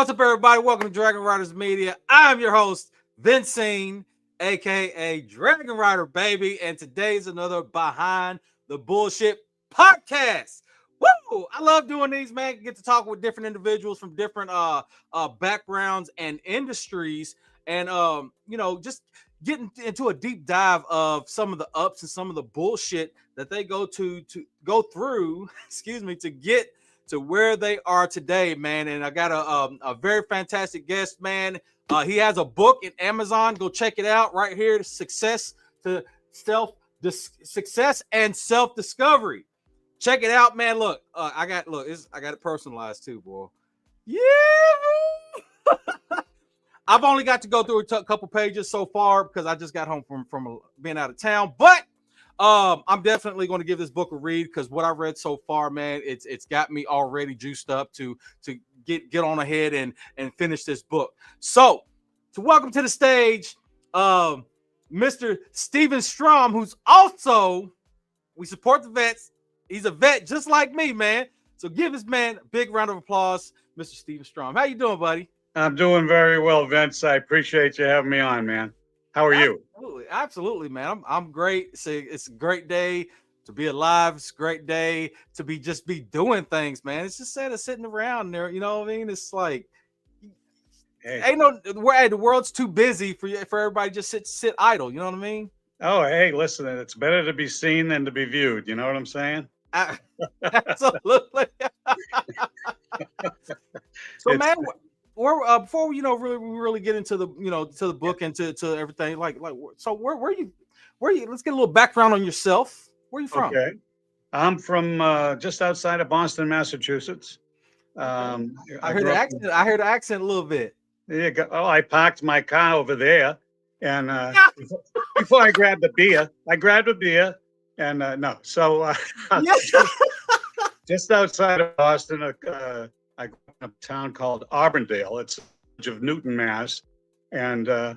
What's up, everybody? Welcome to Dragon Riders Media. I'm your host, Vincent, aka Dragon Rider Baby, and today's another Behind the Bullshit podcast. Woo! I love doing these, man. Get to talk with different individuals from different backgrounds and industries, and just getting into a deep dive of some of the ups and some of the bullshit that they to go through. Excuse me, to get to where they are today, man. And I got a very fantastic guest, man. He has a book in Amazon. Go check it out right here. Success and self discovery. Check it out, man. Look, I got it personalized too, boy. Yeah. I've only got to go through a couple pages so far because I just got home from being out of town, but I'm definitely going to give this book a read because what I read so far, man, it's got me already juiced up to get on ahead and finish this book. So, to welcome to the stage, Mr. Steven Stroum, who's also, we support the vets. He's a vet just like me, man. So give this man a big round of applause, Mr. Steven Stroum. How you doing, buddy? I'm doing very well, Vince. I appreciate you having me on, man. How are you? Absolutely, man. I'm great. It's a great day to be alive. It's a great day to be doing things, man. It's just sad of sitting around there. You know what I mean? It's like, the world's too busy for everybody to just sit idle. You know what I mean? Oh, hey, listen, it's better to be seen than to be viewed. You know what I'm saying? Absolutely. So, man. Before we really get into the to the book and to everything, so where you let's get a little background on yourself. Where are you from? Okay, I'm from just outside of Boston, Massachusetts. I heard the accent a little bit. Yeah. I parked my car over there, and before I grabbed a beer, and no, so just outside of Boston, I grew up in a town called Auburndale. It's of Newton, Mass. And, I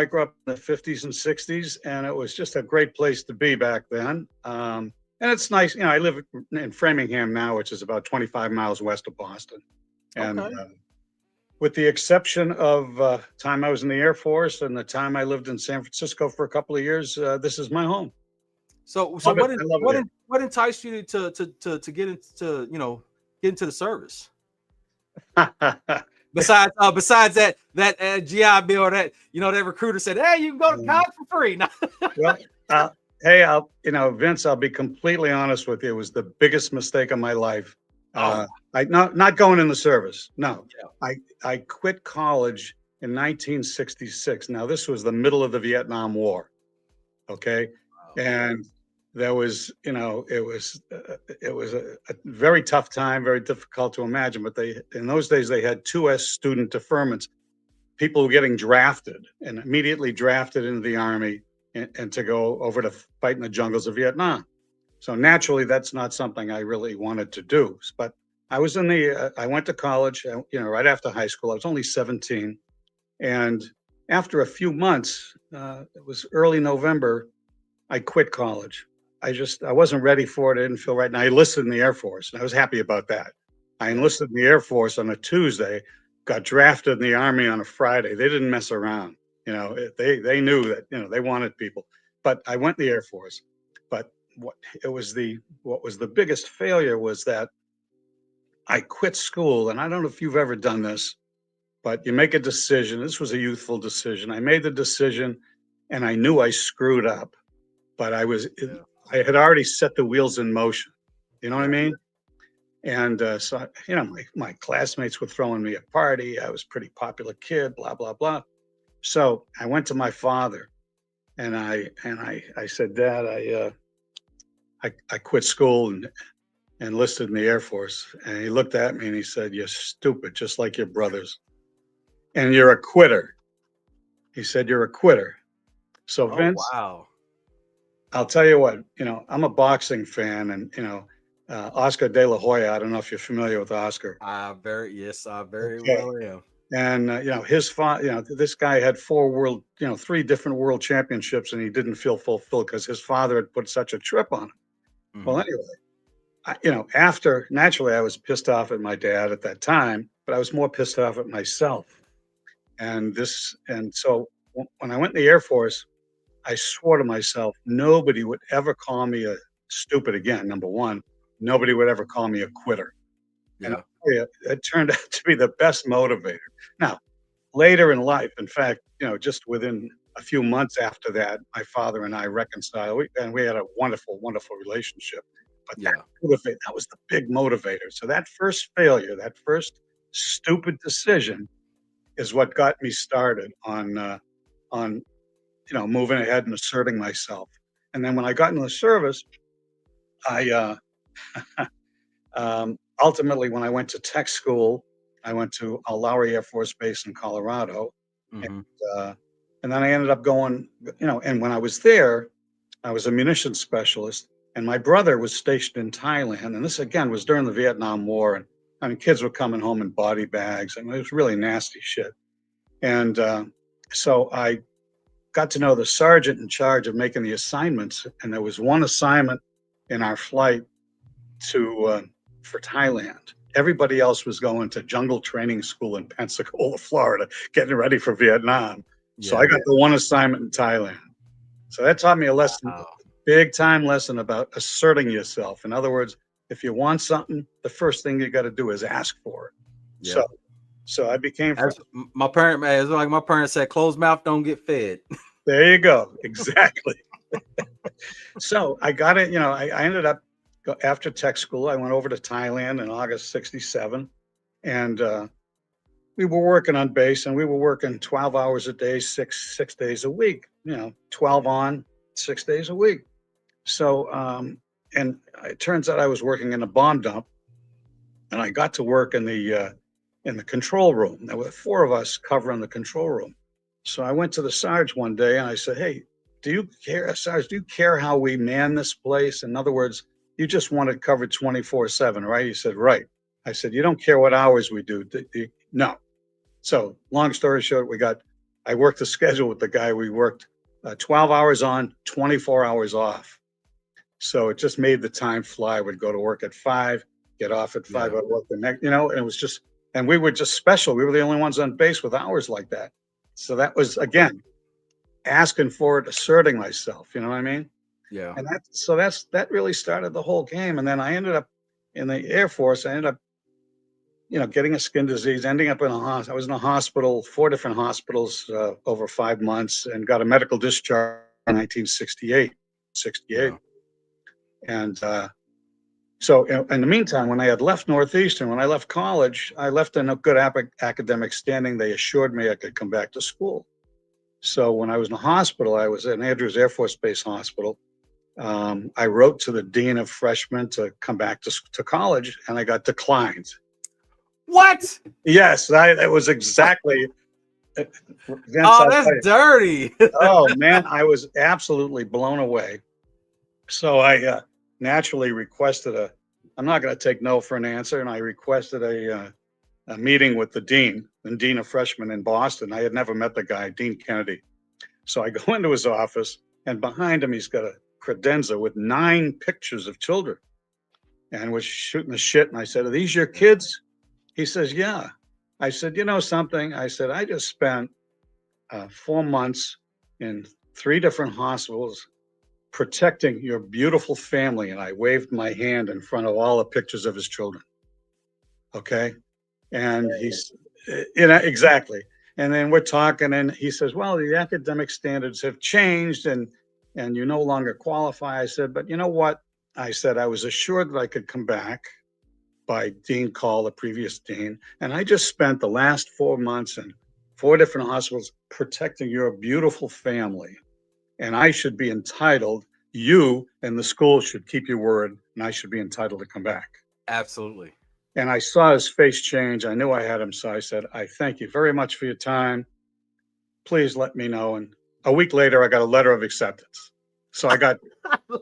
grew up in the 50s and 60s, and it was just a great place to be back then. And it's nice. I live in Framingham now, which is about 25 miles west of Boston. And with the exception of time I was in the Air Force and the time I lived in San Francisco for a couple of years, this is my home. So what enticed you to get into the service? Besides that GI Bill, that that recruiter said, "Hey, you can go to college for free." Well, hey, Vince, I'll be completely honest with you. It was the biggest mistake of my life. Not going in the service. No, I quit college in 1966. Now this was the middle of the Vietnam War. Okay, and there was, it was a very tough time, very difficult to imagine. But in those days, they had 2S student deferments. People were getting drafted and immediately drafted into the Army and to go over to fight in the jungles of Vietnam. So naturally, that's not something I really wanted to do. But I was I went to college, right after high school. I was only 17. And after a few months, it was early November, I quit college. I wasn't ready for it. I didn't feel right. And I enlisted in the Air Force, and I was happy about that. I enlisted in the Air Force on a Tuesday, got drafted in the Army on a Friday. They didn't mess around. They knew that, they wanted people. But I went in the Air Force. But what was the biggest failure was that I quit school. And I don't know if you've ever done this, but you make a decision. This was a youthful decision. I made the decision, and I knew I screwed up. But I had already set the wheels in motion. You know what I mean? And so, my classmates were throwing me a party. I was a pretty popular kid, blah, blah, blah. So I went to my father and I said, Dad, I quit school and enlisted in the Air Force. And he looked at me and he said, "You're stupid, just like your brothers. And you're a quitter." He said, "You're a quitter." So Vince, wow. I'll tell you what, I'm a boxing fan, and, Oscar De La Hoya, I don't know if you're familiar with Oscar. I very well am. And, his father, this guy had 3 different world championships, and he didn't feel fulfilled because his father had put such a trip on him. Mm-hmm. Well, anyway, naturally I was pissed off at my dad at that time. but I was more pissed off at myself. And so when I went in the Air Force, I swore to myself nobody would ever call me a stupid again. Number one, nobody would ever call me a quitter. And Yeah. it turned out to be the best motivator. Now, later in life, in fact, just within a few months after that, my father and I reconciled, and we had a wonderful, wonderful relationship. But Yeah. that was the big motivator. So that first failure, that first stupid decision, is what got me started on moving ahead and asserting myself. And then when I got into the service, I ultimately, when I went to tech school, I went to Lowry Air Force Base in Colorado, and, Hmm. uh, and then I ended up going. And when I was there, I was a munitions specialist, and my brother was stationed in Thailand. And this again was during the Vietnam War, and I mean, kids were coming home in body bags, and it was really nasty shit. And so I got to know the sergeant in charge of making the assignments, and there was one assignment in our flight to for Thailand. Everybody else was going to jungle training school in Pensacola, Florida, getting ready for Vietnam. So I Yeah. got the one assignment in Thailand. So that taught me a lesson, Wow. big time lesson about asserting yourself. In other words, if you want something, the first thing you got to do is ask for it. So, Yeah. so I became friends. My parent, man, it's like my parents said, closed mouth don't get fed. There you go. Exactly. So I got it. I ended up after tech school. I went over to Thailand in August '67, and we were working on base, and we were working 12 hours a day, six days a week. 12 on, 6 days a week. So, and it turns out I was working in a bomb dump, and I got to work in the control room. There were four of us covering the control room. So I went to the Sarge one day and I said, "Hey, do you care, Sarge? Do you care how we man this place? In other words, you just want it covered 24/7, right?" He said, "Right." I said, "You don't care what hours we do?" No. So long story short, I worked the schedule with the guy. We worked 12 hours on, 24 hours off. So it just made the time fly. We'd go to work at 5, get off at 5, Yeah. go to work the next, and it was just, and we were just special. We were the only ones on base with hours like that. So that was, again, asking for it, asserting myself. You know what I mean? Yeah. And that really started the whole game. And then I ended up in the Air Force. I ended up, getting a skin disease, ending up in a hospital. I was in a hospital, 4 different hospitals over 5 months, and got a medical discharge in 1968. 68. Yeah. And so in the meantime, when I had left Northeastern, when I left college, I left in a good academic standing. They assured me I could come back to school. So when I was in the hospital, I was at Andrews Air Force Base Hospital. I wrote to the dean of freshmen to come back to college, and I got declined. What? Yes, that was exactly. Vince, Oh, I'll that's tell you. dirty. Oh man, I was absolutely blown away. So I naturally requested I'm not going to take no for an answer, and I requested a meeting with the dean of freshmen in Boston. I had never met the guy, Dean Kennedy. So I go into his office, and behind him, he's got a credenza with 9 pictures of children, and was shooting the shit. And I said, "Are these your kids?" He says, "Yeah." I said, "You know something?" I said, "I just spent 4 months in 3 different hospitals protecting your beautiful family." And I waved my hand in front of all the pictures of his children. Okay. And he's, exactly. And then we're talking, and he says, "Well, the academic standards have changed, and you no longer qualify." I said, "But you know what?" I said, "I was assured that I could come back by Dean Call, the previous dean. And I just spent the last 4 months in 4 different hospitals protecting your beautiful family. And I should be entitled, you and the school should keep your word, and I should be entitled to come back." Absolutely. And I saw his face change. I knew I had him. So I said, "I thank you very much for your time. Please let me know." And a week later, I got a letter of acceptance. So I got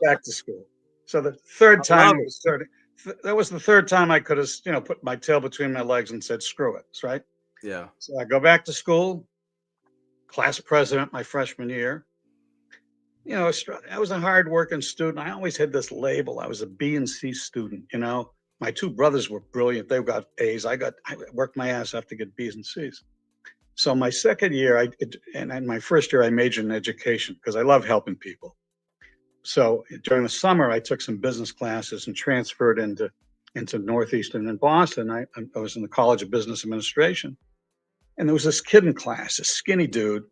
back to school. So the third I time love it it. was third. That was the third time I could have, put my tail between my legs and said, "Screw it." Right. Yeah. So I go back to school, class president my freshman year. I was a hard working student. I always had this label. I was a B and C student. My two brothers were brilliant. They got A's. I worked my ass off to get B's and C's. So my second year, and my first year, I majored in education because I love helping people. So during the summer, I took some business classes and transferred into Northeastern in Boston. I was in the College of Business Administration, and there was this kid in class, a skinny dude.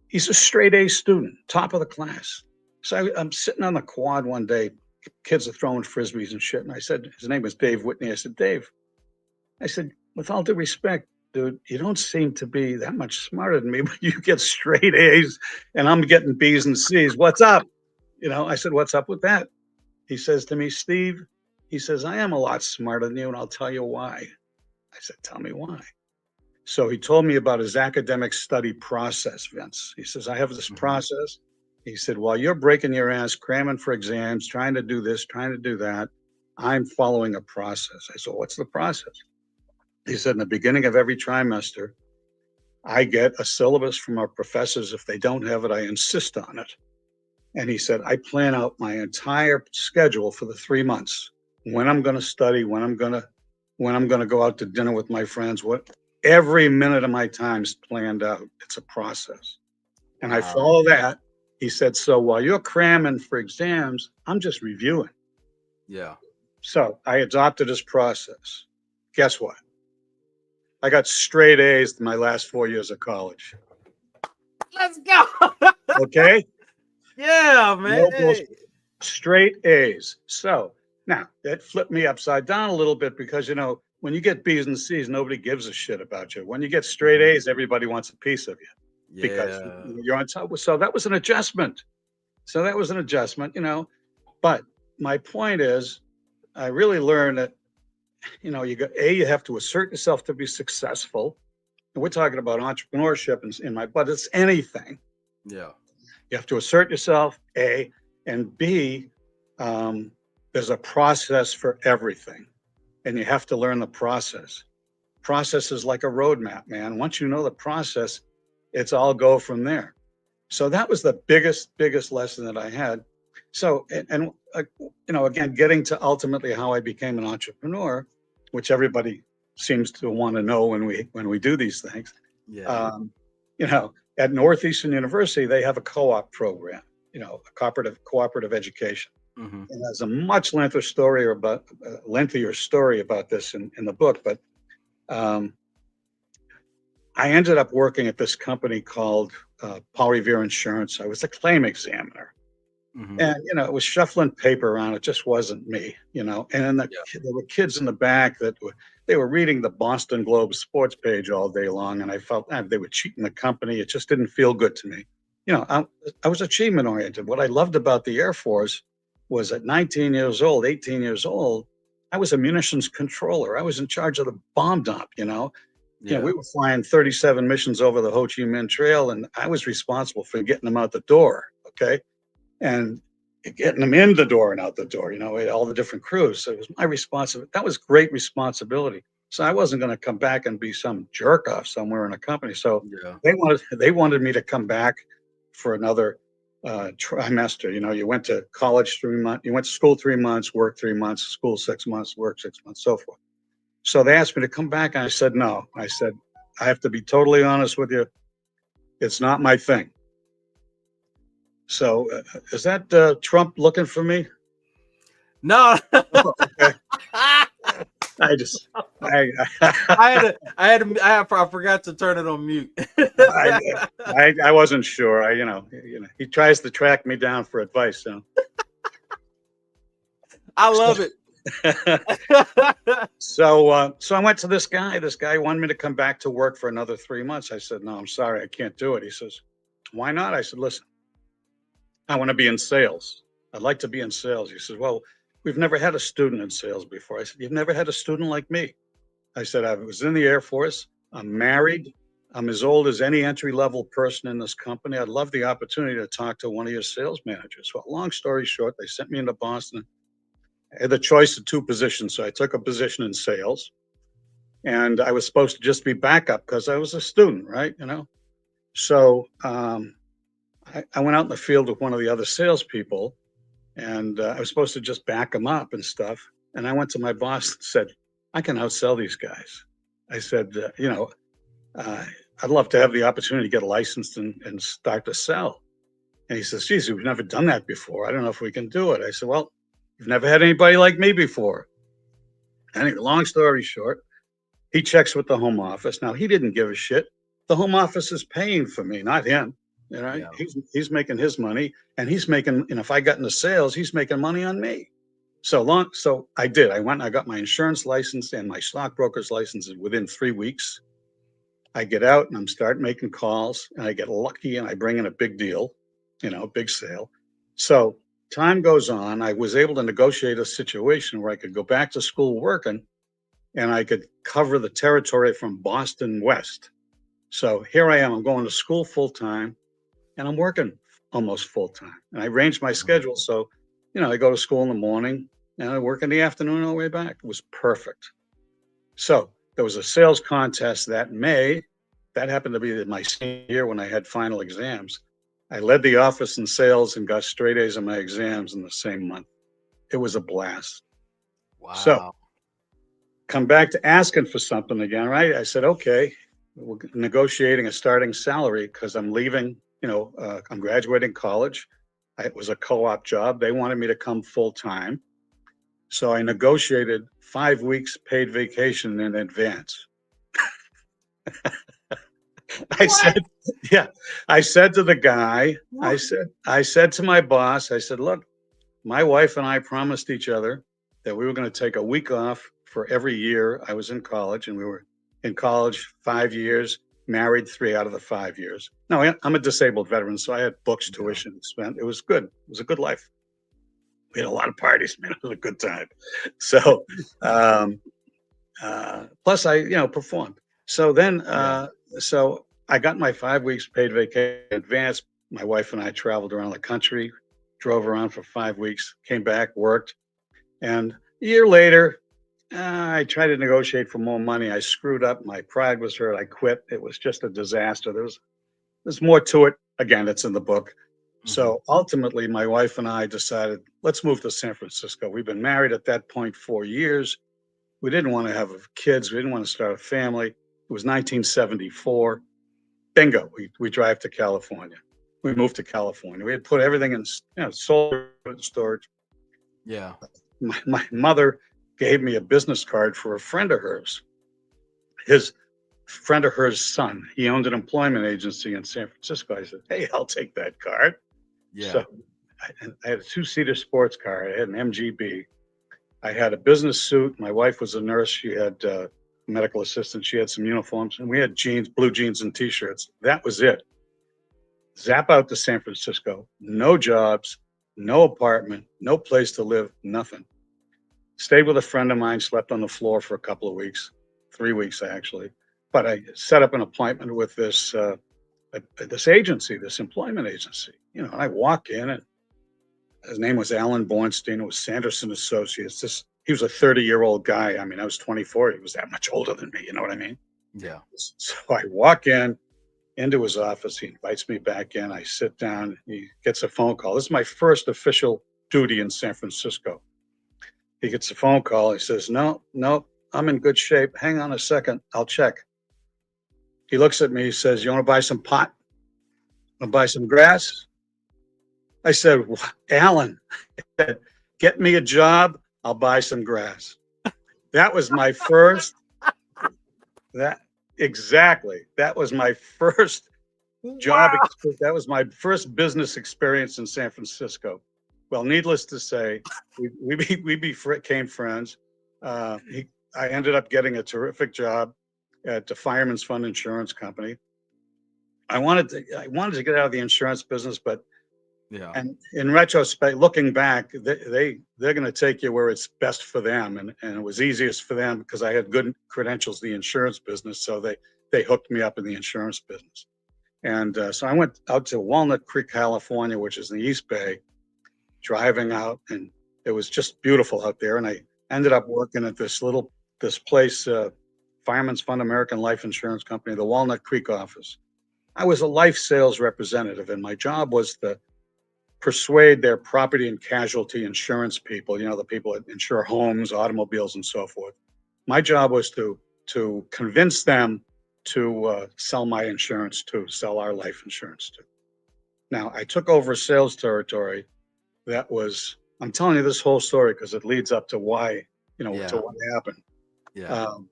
He's a straight A student, top of the class. So I'm sitting on the quad one day. Kids are throwing frisbees and shit. And I said, his name was Dave Whitney. I said, Dave, I said, with all due respect, dude, you don't seem to be that much smarter than me, but you get straight A's and I'm getting B's and C's. What's up? I said, what's up with that? He says to me, Steve, he says, I am a lot smarter than you, and I'll tell you why. I said, tell me why. So he told me about his academic study process, Vince. He says, I have this process. He said, while you're breaking your ass, cramming for exams, trying to do this, trying to do that, I'm following a process. I said, what's the process? He said, in the beginning of every trimester, I get a syllabus from our professors. If they don't have it, I insist on it. And he said, I plan out my entire schedule for the 3 months, when I'm going to study, when I'm going to go out to dinner with my friends, every minute of my time's planned out. It's a process. And I follow that. He said, so while you're cramming for exams, I'm just reviewing. Yeah. So I adopted his process. Guess what? I got straight A's in my last 4 years of college. Let's go. Okay? Yeah, man. No, straight A's. So now that flipped me upside down a little bit because, when you get B's and C's, nobody gives a shit about you. When you get straight A's, everybody wants a piece of you because you're on top. So that was an adjustment. But my point is, I really learned that, you have to assert yourself to be successful. And we're talking about entrepreneurship but it's anything. Yeah. You have to assert yourself, A, and B, there's a process for everything. And you have to learn the process. Process is like a roadmap, man. Once you know the process, it's all go from there. So that was the biggest lesson that I had. So, and again, getting to ultimately how I became an entrepreneur, which everybody seems to want to know when we do these things. Yeah. At Northeastern University, they have a co-op program, a cooperative education. Mm-hmm. And there's a much lengthier story about this in the book. But I ended up working at this company called Paul Revere Insurance. I was a claim examiner. Mm-hmm. And, it was shuffling paper around. It just wasn't me, and then there were kids in the back that they were reading the Boston Globe sports page all day long. And I felt they were cheating the company. It just didn't feel good to me. I was achievement oriented. What I loved about the Air Force was at 18 years old, I was a munitions controller. I was in charge of the bomb dump, we were flying 37 missions over the Ho Chi Minh Trail, and I was responsible for getting them out the door. Okay. And getting them in the door and out the door, all the different crews. So it was my responsibility. That was great responsibility. So I wasn't going to come back and be some jerk off somewhere in a company. So they wanted me to come back for another trimester. You went to college 3 months, you went to school 3 months, work 3 months, school 6 months, work 6 months, so forth. So they asked me to come back, and I said no. I said, I have to be totally honest with you. It's not my thing. So is that Trump looking for me? No. Okay. I forgot to turn it on mute. I wasn't sure. He tries to track me down for advice. I love it. So I went to this guy. This guy wanted me to come back to work for another 3 months. I said, no, I'm sorry, I can't do it. He says, why not? I said, listen, I want to be in sales. I'd like to be in sales. He says, well, we've never had a student in sales before. I said, you've never had a student like me? I said, I was in the Air Force. I'm married. I'm as old as any entry-level person in this company. I'd love the opportunity to talk to one of your sales managers. Well, long story short, they sent me into Boston. I had the choice of 2 positions. So I took a position in sales. And I was supposed to just be backup because I was a student, right? So I went out in the field with one of the other salespeople, and I was supposed to just back him up and stuff. And I went to my boss and said, I can outsell these guys. I said, uh, I'd love to have the opportunity to get licensed and start to sell. And he says, geez, we've never done that before. I don't know if we can do it. I said, well, you've never had anybody like me before. Anyway, long story short, he checks with the home office. Now, he didn't give a shit. The home office is paying for me, not him. You know, Yeah. he's making his money, and he's making, and if I got into sales, he's making money on me. So I did. I went and I got my insurance license and my stockbroker's license within 3 weeks. I get out and I'm starting making calls, and I get lucky and I bring in a big deal, big sale. So time goes on. I was able to negotiate a situation where I could go back to school working, and I could cover the territory from Boston west. So here I am. I'm going to school full time, and I'm working almost full time. And I arranged my schedule so, I go to school in the morning and I work in the afternoon all the way back. It was perfect. So there was a sales contest that May. That happened to be my senior year when I had final exams. I led the office in sales and got straight A's on my exams in the same month. It was a blast. So Wow. come back to asking for something again, right? I said, okay, we're negotiating a starting salary because I'm leaving, I'm graduating college. It was a co-op job. They wanted me to come full time. So I negotiated 5 weeks paid vacation in advance. I said, yeah, I said to the guy, I said to my boss, I said, look, my wife and I promised each other that we were going to take a week off for every year I was in college, and we were in college 5 years, married 3 out of the 5 years. No, I'm a disabled veteran, so I had books, tuition spent. It was good. It was a good life. We had a lot of parties, man. It was a good time. So, plus I, performed. So then, so I got my 5 weeks paid vacation in advance. My wife and I traveled around the country, drove around for 5 weeks, came back, worked. And a year later, I tried to negotiate for more money. I screwed up. My pride was hurt. I quit. It was just a disaster. There's more to it. Again, it's in the book. So ultimately, my wife and I decided, let's move to San Francisco. We've been married at that point 4 years. We didn't want to have kids. We didn't want to start a family. It was 1974. Bingo. We drive to California. We moved to California. We had put everything in, solar storage. Yeah. My mother gave me a business card for a friend of hers. His friend of hers' son. He owned an employment agency in San Francisco. I said, hey, I'll take that card. Yeah. So I had a 2-seater sports car. I had an MGB. I had a business suit. My wife was a nurse. She had a medical assistant. She had some uniforms, and we had jeans, blue jeans and T-shirts. That was it. Zap out to San Francisco. No jobs, no apartment, no place to live, nothing. Stayed with a friend of mine, slept on the floor for a couple of weeks, 3 weeks actually. But I set up an appointment with this agency, this employment agency. And I walk in, and his name was Alan Bornstein. It was Sanderson Associates. He was a 30-year-old guy. I mean, I was 24. He was that much older than me. You know what I mean? Yeah. So I walk into his office. He invites me back in. I sit down. He gets a phone call. This is my first official duty in San Francisco. He gets a phone call. He says, no, I'm in good shape. Hang on a second. I'll check. He looks at me. He says, you want to buy some pot? Want to buy some grass? I said, Alan, get me a job. I'll buy some grass. That was my first. Exactly. That was my first job. Wow. That was my first business experience in San Francisco. Well, needless to say, we became friends. I ended up getting a terrific job at the Fireman's Fund Insurance Company. I wanted to get out of the insurance business, but and in retrospect, looking back, they're going to take you where it's best for them, and it was easiest for them because I had good credentials in the insurance business, so they hooked me up in the insurance business. And so I went out to Walnut Creek, California, which is in the East Bay, driving out, and it was just beautiful out there. And I ended up working at this place, Fireman's Fund American Life Insurance Company, the Walnut Creek office. I was a life sales representative, and my job was to persuade their property and casualty insurance people, the people that insure homes, automobiles, and so forth. My job was to convince them to sell my insurance to, sell our life insurance to. Now, I took over sales territory that was, I'm telling you this whole story because it leads up to why, to Yeah. what happened. Yeah. Um,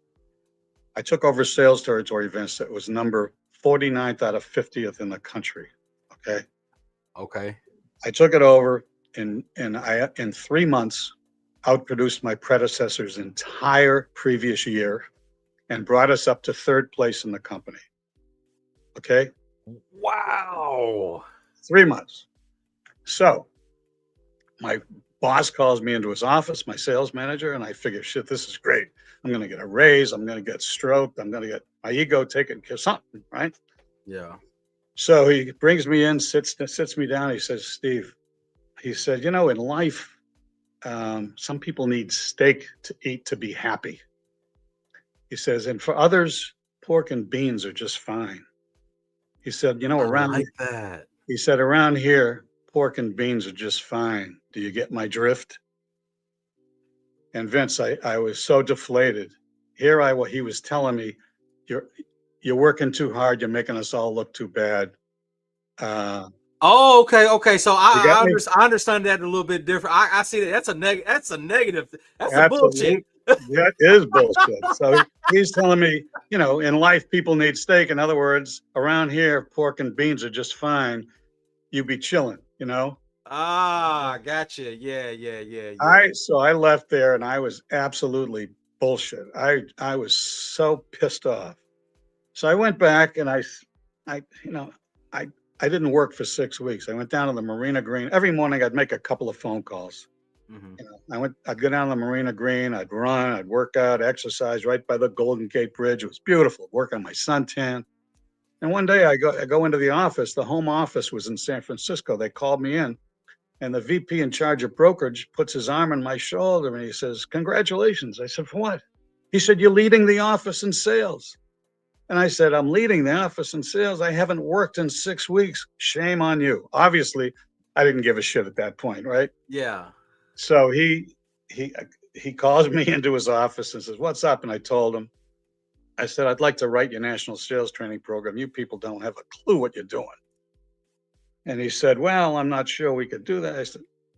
I took over sales territory, Vince, that was number 49th out of 50th in the country. Okay. Okay. I took it over and I, in 3 months, outproduced my predecessor's entire previous year and brought us up to third place in the company. Okay. Wow. 3 months. So my boss calls me into his office, my sales manager, and I figure, shit, this is great. I'm going to get a raise. I'm going to get stroked. I'm going to get my ego taken care of, something, right? Yeah. So he brings me in, sits me down. He says, Steve, he said, in life, some people need steak to eat to be happy. He says, and for others, pork and beans are just fine. He said, I around, like that. he said, around here, pork and beans are just fine. Do you get my drift? And Vince, I was so deflated. He was telling me, you're working too hard. You're making us all look too bad. Oh, okay, okay. So You got me? I understand that a little bit different. I see that. That's a That's a negative. That's a bullshit. Absolutely. That is bullshit. So he's telling me, in life, people need steak. In other words, around here, pork and beans are just fine. You be chilling. Ah, gotcha. Yeah, yeah, yeah, yeah. So I left there and I was absolutely bullshit. I was so pissed off. So I went back and I, I, I didn't work for 6 weeks. I went down to the Marina Green. Every morning I'd make a couple of phone calls. I'd go down to the Marina Green, I'd run, I'd work out, exercise right by the Golden Gate Bridge. It was beautiful, work on my suntan. And one day I go into the office. The home office was in San Francisco. They called me in, and the VP in charge of brokerage puts his arm on my shoulder and he says, congratulations. I said, for what? He said, you're leading the office in sales. And I said, I'm leading the office in sales. I haven't worked in 6 weeks. Shame on you. Obviously, I didn't give a shit at that point, right? Yeah. So he calls me into his office and says, what's up? And I told him, I said, I'd like to write your national sales training program. You people don't have a clue what you're doing. And he said, well, I'm not sure we could do that.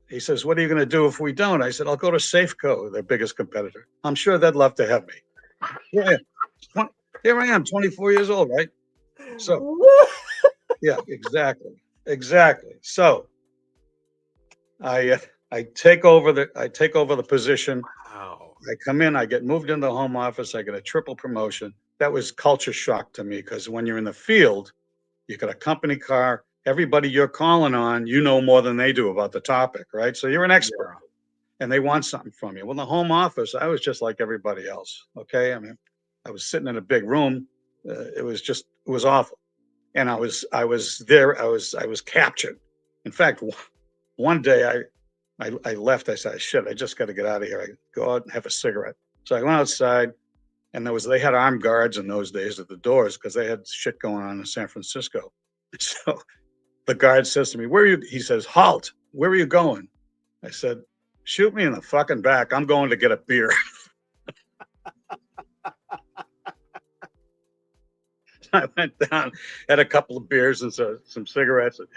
He says, what are you going to do if we don't? I said, I'll go to Safeco, their biggest competitor. I'm sure they'd love to have me. Yeah. Here I am, 24 years old, right? So, yeah, exactly. So, I take over the position. Wow. I come in, I get moved into the home office, I get a triple promotion. That was culture shock to me because when you're in the field, you got a company car, everybody you're calling on, more than they do about the topic, right? So you're an expert and they want something from you. Well, in the home office, I was just like everybody else. Okay. I mean, I was sitting in a big room. It was awful. And I was captured. In fact, one day I left. I said, shit, I just got to get out of here. I go out and have a cigarette. So I went outside and they had armed guards in those days at the doors because they had shit going on in San Francisco. So the guard says to me, where are you? He says, halt, where are you going? I said, shoot me in the fucking back. I'm going to get a beer. I went down, had a couple of beers and some cigarettes, and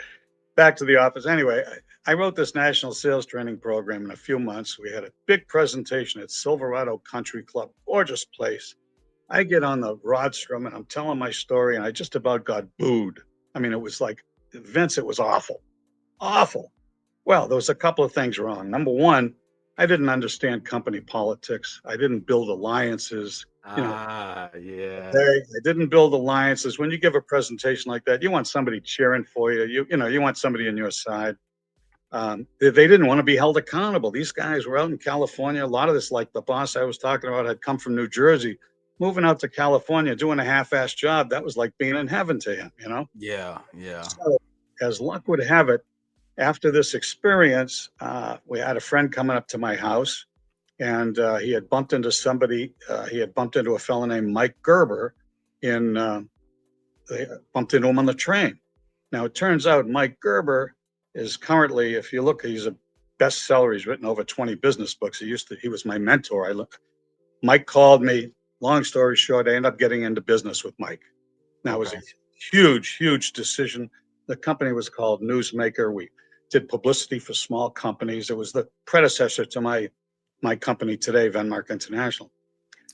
back to the office. Anyway, I wrote this national sales training program in a few months. We had a big presentation at Silverado Country Club, gorgeous place. I get on the Rodstrom and I'm telling my story and I just about got booed. I mean, it was like, Vince, it was awful. Awful. Well, there was a couple of things wrong. Number one, I didn't understand company politics. I didn't build alliances. Yeah. I didn't build alliances. When you give a presentation like that, you want somebody cheering for you. You want somebody on your side. They didn't want to be held accountable. These guys were out in California. A lot of this, like the boss I was talking about, had come from New Jersey, moving out to California, doing a half-assed job. That was like being in heaven to him, Yeah. Yeah. So, as luck would have it, after this experience, we had a friend coming up to my house, and he had bumped into somebody. He had bumped into a fellow named Mike Gerber. They bumped into him on the train. Now it turns out Mike Gerber is currently, if you look, he's a bestseller. He's written over 20 business books. He was my mentor. Mike called me. Long story short, I ended up getting into business with Mike. Now, it was a Okay. huge decision. The company was called Newsmaker. We did publicity for small companies. It was the predecessor to my company today, Venmark International.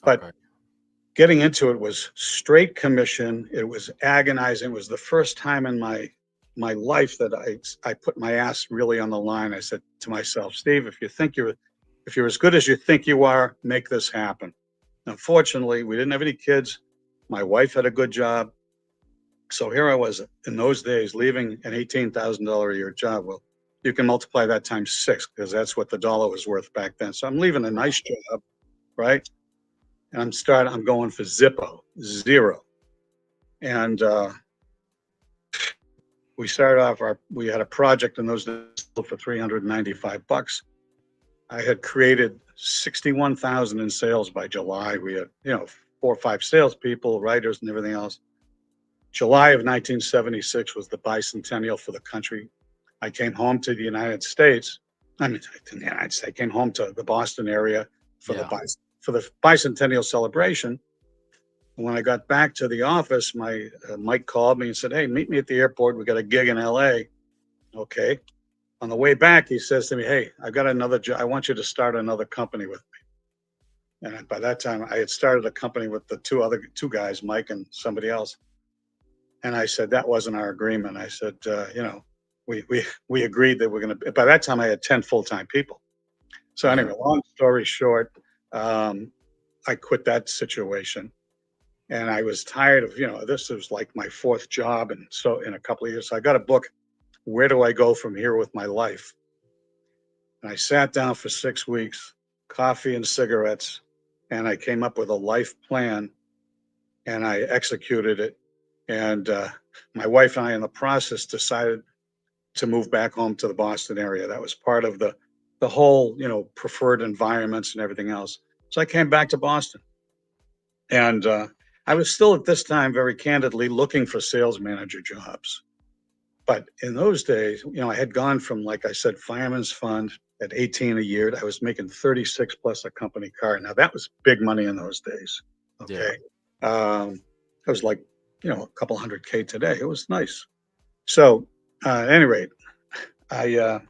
But Okay. getting into it was straight commission. It was agonizing. It was the first time in my life that I put my ass really on the line. I said to myself, Steve, if you're as good as you think you are, make this happen. Unfortunately, we didn't have any kids. My wife had a good job. So here I was in those days leaving an $18,000 a year job. Well, you can multiply that times 6 because that's what the dollar was worth back then. So I'm leaving a nice job, right? And I'm going for Zippo, zero. And we started off we had a project in those days for $395. I had created 61,000 in sales by July. We had, 4 or 5 salespeople, writers, and everything else. July of 1976 was the bicentennial for the country. I came home to the United States. I mean, to the United States. I came home to the Boston area for Yeah. the bicentennial celebration. And when I got back to the office, Mike called me and said, "Hey, meet me at the airport. We got a gig in LA." Okay. On the way back, he says to me, "Hey, I've got another job. I want you to start another company with me." And by that time, I had started a company with the two guys, Mike and somebody else. And I said, that wasn't our agreement. I said, we agreed that we're going to, by that time I had 10 full-time people. So Yeah. anyway, long story short, I quit that situation and I was tired of, this was like my 4th job. And so in a couple of years, so I got a book, Where Do I Go From Here With My Life? And I sat down for 6 weeks, coffee and cigarettes, and I came up with a life plan and I executed it. And my wife and I, in the process, decided to move back home to the Boston area. That was part of the whole, preferred environments and everything else. So I came back to Boston, and I was still at this time, very candidly, looking for sales manager jobs. But in those days, I had gone from, like I said, fireman's fund at 18 a year. I was making 36 plus a company car. Now that was big money in those days. Yeah. Okay, it was like a couple $100K today. It was nice. So, at any rate, I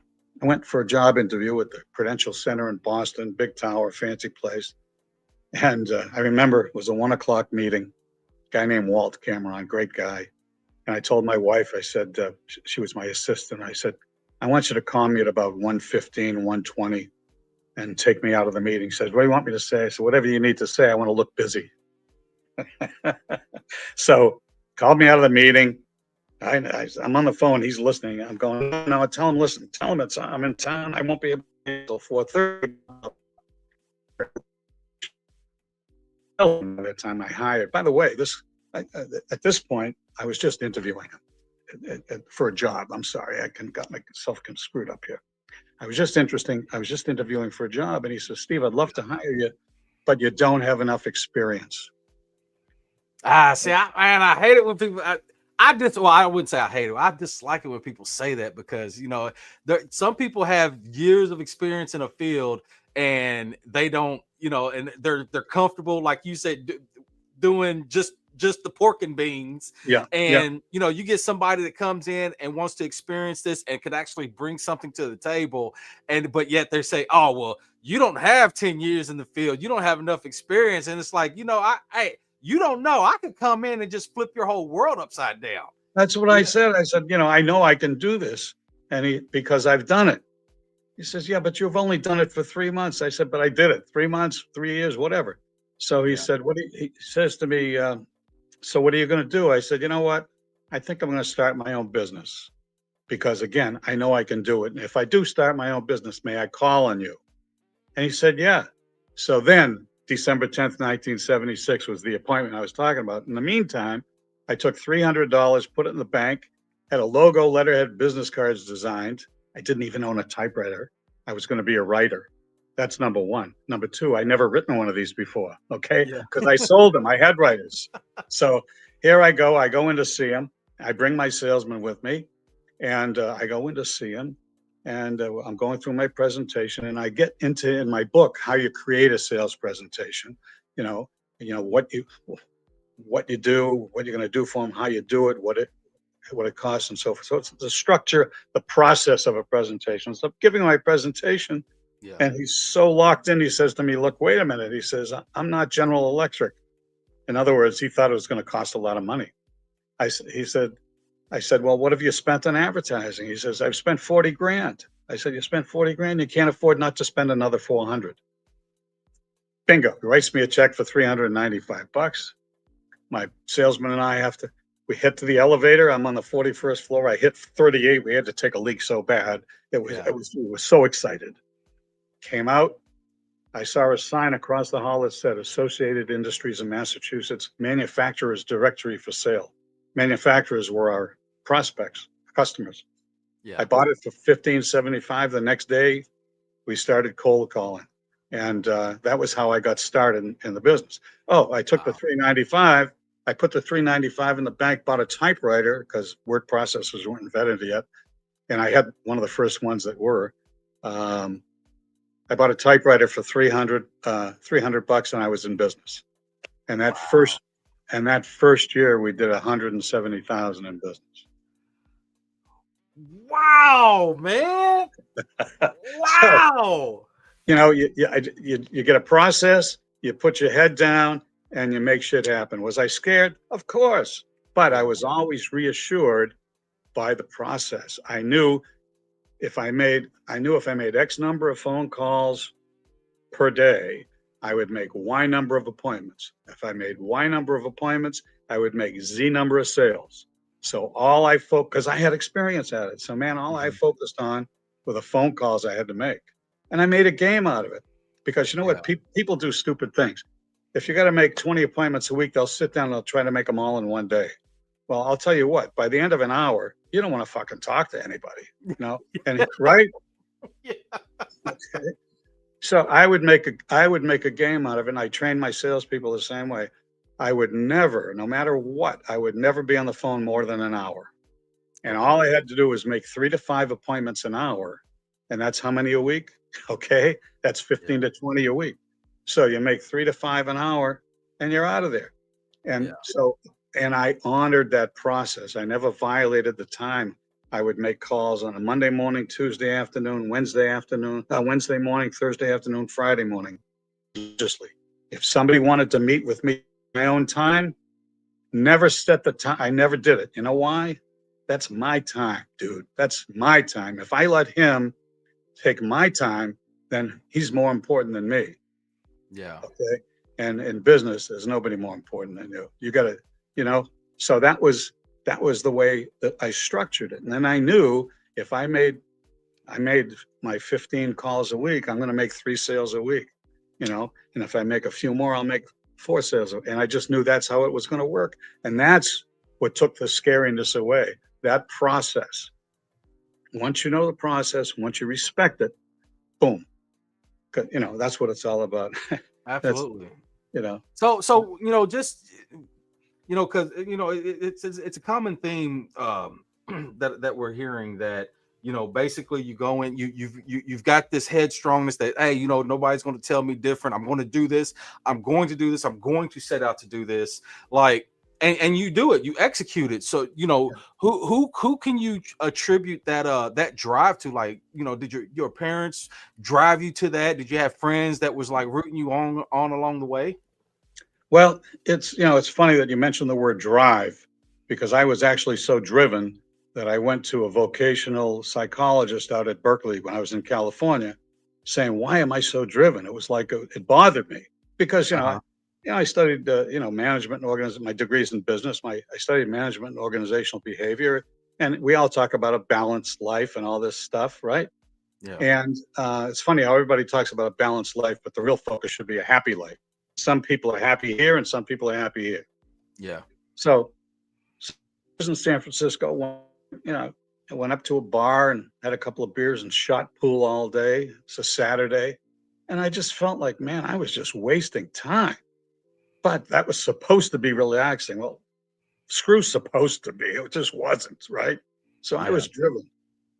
went for a job interview at the Prudential Center in Boston, big tower, fancy place. And I remember it was a 1:00 meeting. A guy named Walt Cameron, great guy. And I told my wife, I said, she was my assistant. I said, I want you to call me at about 1:15, 1:20 and take me out of the meeting. She said, what do you want me to say? I said, whatever you need to say. I want to look busy. So called me out of the meeting. I'm on the phone. He's listening. I'm going, no, tell him, listen, tell him I'm in town. I won't be able to until 4:30. By the time I hired. By the way, at this point, I was just interviewing him for a job. I'm sorry, got myself screwed up here. I was just interviewing for a job, and he says, Steve, I'd love to hire you, but you don't have enough experience. See, I hate it when people. I wouldn't say I hate it. I dislike it when people say that because some people have years of experience in a field and they don't, and they're comfortable, like you said, doing just the pork and beans. Yeah. And you get somebody that comes in and wants to experience this and could actually bring something to the table, but yet they say, oh well, you don't have 10 years in the field, you don't have enough experience. And it's like, you don't know. I could come in and just flip your whole world upside down. That's what I said. I said, I know I can do this. And because I've done it. He says, yeah, but you've only done it for 3 months. I said, but I did it 3 months, 3 years, whatever. So he said, he says to me, so what are you going to do? I said, you know what? I think I'm going to start my own business because again, I know I can do it. And if I do start my own business, may I call on you? And he said, yeah. So then December 10th, 1976 was the appointment I was talking about. In the meantime, I took $300, put it in the bank, had a logo, letterhead, business cards designed. I didn't even own a typewriter. I was going to be a writer. That's number one. Number two, I never written one of these before. Okay. Because I sold them. I had writers. So here I go in to see him. I bring my salesman with me And I go in to see him, and I'm going through my presentation, and I get into in my book how you create a sales presentation. You know, what you do, what you're going to do for them, how you do it, what it costs, and so forth. So it's the structure, the process of a presentation. So I'm giving my presentation, Yeah. and he's so locked in. He says to me, "Look, wait a minute." He says, "I'm not General Electric." In other words, he thought it was going to cost a lot of money. He said, I said, "Well, what have you spent on advertising?" He says, "I've spent 40 grand." I said, "You spent 40 grand? You can't afford not to spend another 400." Bingo. He writes me a check for 395 bucks. My salesman and I we hit to the elevator. I'm on the 41st floor. I hit 38. We had to take a leak so bad. Yeah. We were so excited. Came out. I saw a sign across the hall that said Associated Industries in Massachusetts, Manufacturers Directory for Sale. Manufacturers were our prospects, customers. I Yeah. bought it for $15.75. The next day, we started cold calling, and that was how I got started in the business. Oh, I took the Wow. 395. I put the 395 in the bank, bought a typewriter because word processors weren't invented yet, and I had one of the first ones that were. Um, I bought a typewriter for 300 bucks, and I was in business. And that Wow. first and that first year, we did 170,000 in business. Wow, man. So Wow. you get a process, you put your head down, and you make shit happen. Was I scared? Of course, but I Yeah. was always reassured by the process. I knew if I made X number of phone calls per day, I would make Y number of appointments. If I made Y number of appointments, I would make Z number of sales. So because I had experience at it. So man, all I Mhm. focused on were the phone calls I had to make. And I made a game out of it because you know what? Yeah. People do stupid things. If you got to make 20 appointments a week, they'll sit down and they'll try to make them all in one day. Well, I'll tell you what, by the end of an hour, you don't want to fucking talk to anybody, and right? Yeah. Okay. So I would make a game out of it, and I trained my salespeople the same way. I would never, no matter what, I would never be on the phone more than an hour. And Okay. all I had to do was make 3 to 5 appointments an hour, and that's how many a week? Okay, that's Yeah. 15 to 20 a week. So you make 3 to 5 an hour, and you're out of there. Yeah. And I honored that process. I never violated the time. I would make calls on a Monday morning, Tuesday afternoon, Wednesday morning, Thursday afternoon, Friday morning. Religiously. If somebody wanted to meet with me my own time, never set the time. I never did it. You know why? That's my time, dude. That's my time. If I let him take my time, then he's more important than me. Yeah. Okay. And in business, there's nobody more important than you. You got to, you know. So that was the way that I structured it. And then I knew if I made my 15 calls a week, I'm going to make 3 sales a week. And if I make a few more, I'll make 4 sales. And I just knew that's how it was going to work. And that's what took the scariness away. That process. Once you know the process, once you respect it, boom. That's what it's all about. That's Absolutely. you know. So just because it's a common theme that we're hearing that basically you go in, you've got this headstrongness that, hey, nobody's going to tell me different. I'm going to do this. I'm going to do this. I'm going to set out to do this. Like, and you do it. You execute it. So who can you attribute that drive to? Like, did your parents drive you to that? Did you have friends that was like rooting you on along the way? Well, it's funny that you mentioned the word drive because I was actually so driven that I went to a vocational psychologist out at Berkeley when I was in California saying, "Why am I so driven?" It was like it bothered me because Uh-huh. I studied management and organization. My degrees in business. I studied management and organizational behavior, and we all talk about a balanced life and all this stuff, right? Yeah. And it's funny how everybody talks about a balanced life, but the real focus should be a happy life. Some people are happy here, and some people are happy here. Yeah. So, I was in San Francisco. I went up to a bar and had a couple of beers and shot pool all day. It's a Saturday, and I just felt like, man, I was just wasting time. But that was supposed to be relaxing. Well, screw supposed to be. It just wasn't, right? So I Yeah. was driven.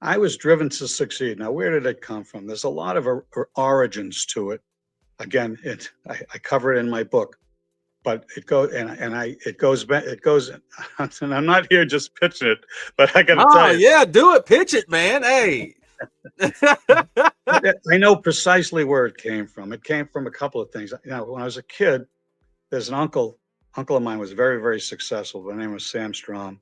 I was driven to succeed. Now, where did it come from? There's a lot of origins to it. Again, I cover it in my book, but it goes and I it goes back. It goes, and I'm not here just pitching it, but I got to tell Oh you, yeah, do it. Pitch it, man. Hey. I know precisely where it came from. It came from a couple of things. You know, when I was a kid, there's an uncle of mine was very, very successful. The name was Sam Stroum,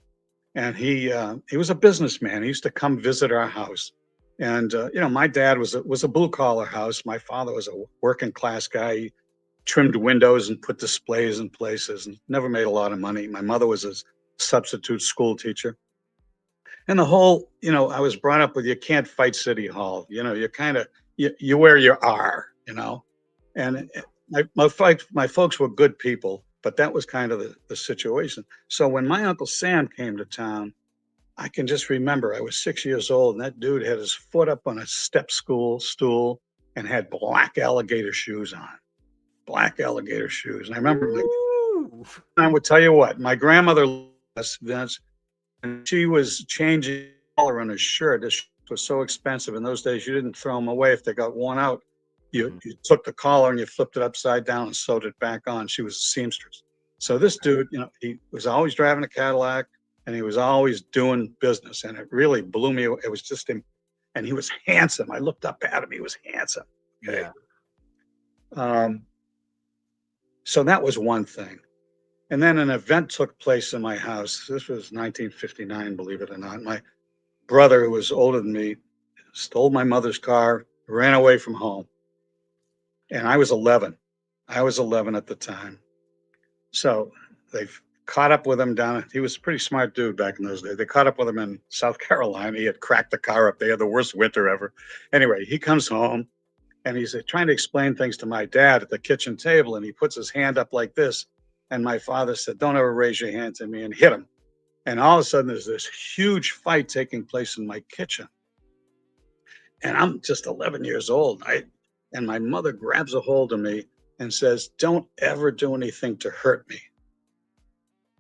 and he was a businessman. He used to come visit our house, and you know, my dad was a blue collar house. My father was a working class guy. He trimmed windows and put displays in places, and never made a lot of money. My mother was a substitute school teacher, and the whole, you know, I was brought up with you can't fight City Hall. You know, you kind of you where you are. You know, and my folks were good people, but that was kind of the situation. So when my Uncle Sam came to town, I can just remember I was 6 years old, and that dude had his foot up on a stool and had black alligator shoes on. Black alligator shoes. And I remember Woo. I would tell you what, my grandmother, Vince, and she was changing color on his shirt. This was so expensive in those days. You didn't throw them away if they got worn out. You took the collar and you flipped it upside down and sewed it back on. She was a seamstress. So this dude, you know, he was always driving a Cadillac and he was always doing business. And it really blew me. It was just him. And he was handsome. I looked up at him. He was handsome. Okay. Yeah. Um, so that was one thing. And then an event took place in my house. This was 1959, believe it or not. My brother, who was older than me, stole my mother's car, ran away from home. And I was 11. I was 11 at the time. So they've caught up with him down. He was a pretty smart dude back in those days. They caught up with him in South Carolina. He had cracked the car up. They had the worst winter ever. Anyway, he comes home and he's trying to explain things to my dad at the kitchen table. And he puts his hand up like this. And my father said, "Don't ever raise your hand to me," and hit him. And all of a sudden, there's this huge fight taking place in my kitchen. And I'm just 11 years old. And my mother grabs a hold of me and says, "Don't ever do anything to hurt me."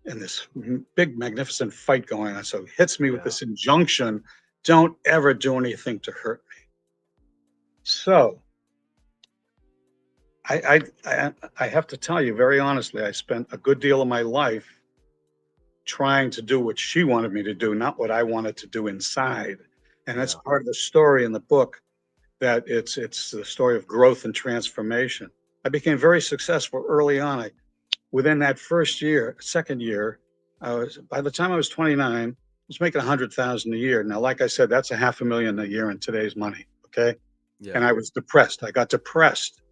And this big, magnificent fight going on. So he hits me with Yeah. this injunction, "Don't ever do anything to hurt me." So I have to tell you very honestly, I spent a good deal of my life trying to do what she wanted me to do, not what I wanted to do inside. And that's Yeah. part of the story in the book, that it's the story of growth and transformation. I became very successful early on. Within that first year, second year, by the time I was 29, I was making 100,000 a year. Now, like I said, that's a half a million a year in today's money. Okay. And Yeah. I was depressed. I got depressed.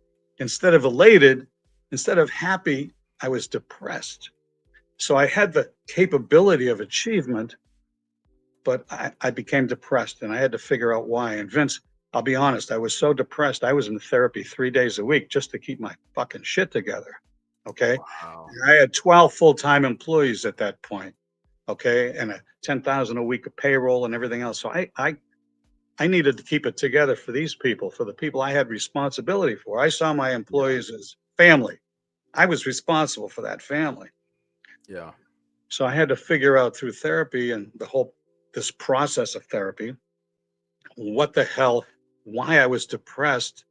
Instead of elated, instead of happy, I was depressed. So I had the capability of achievement, but I became depressed and I had to figure out why. And Vince, I'll be honest, I was so depressed. I was in therapy 3 days a week just to keep my fucking shit together. Okay. Wow. And I had 12 full-time employees at that point. Okay. And a 10,000 a week of payroll and everything else. So I needed to keep it together for these people, for the people I had responsibility for. I saw my Yeah. employees as family. I was responsible for that family. Yeah. So I had to figure out through therapy and this process of therapy, what the hell, why I was depressed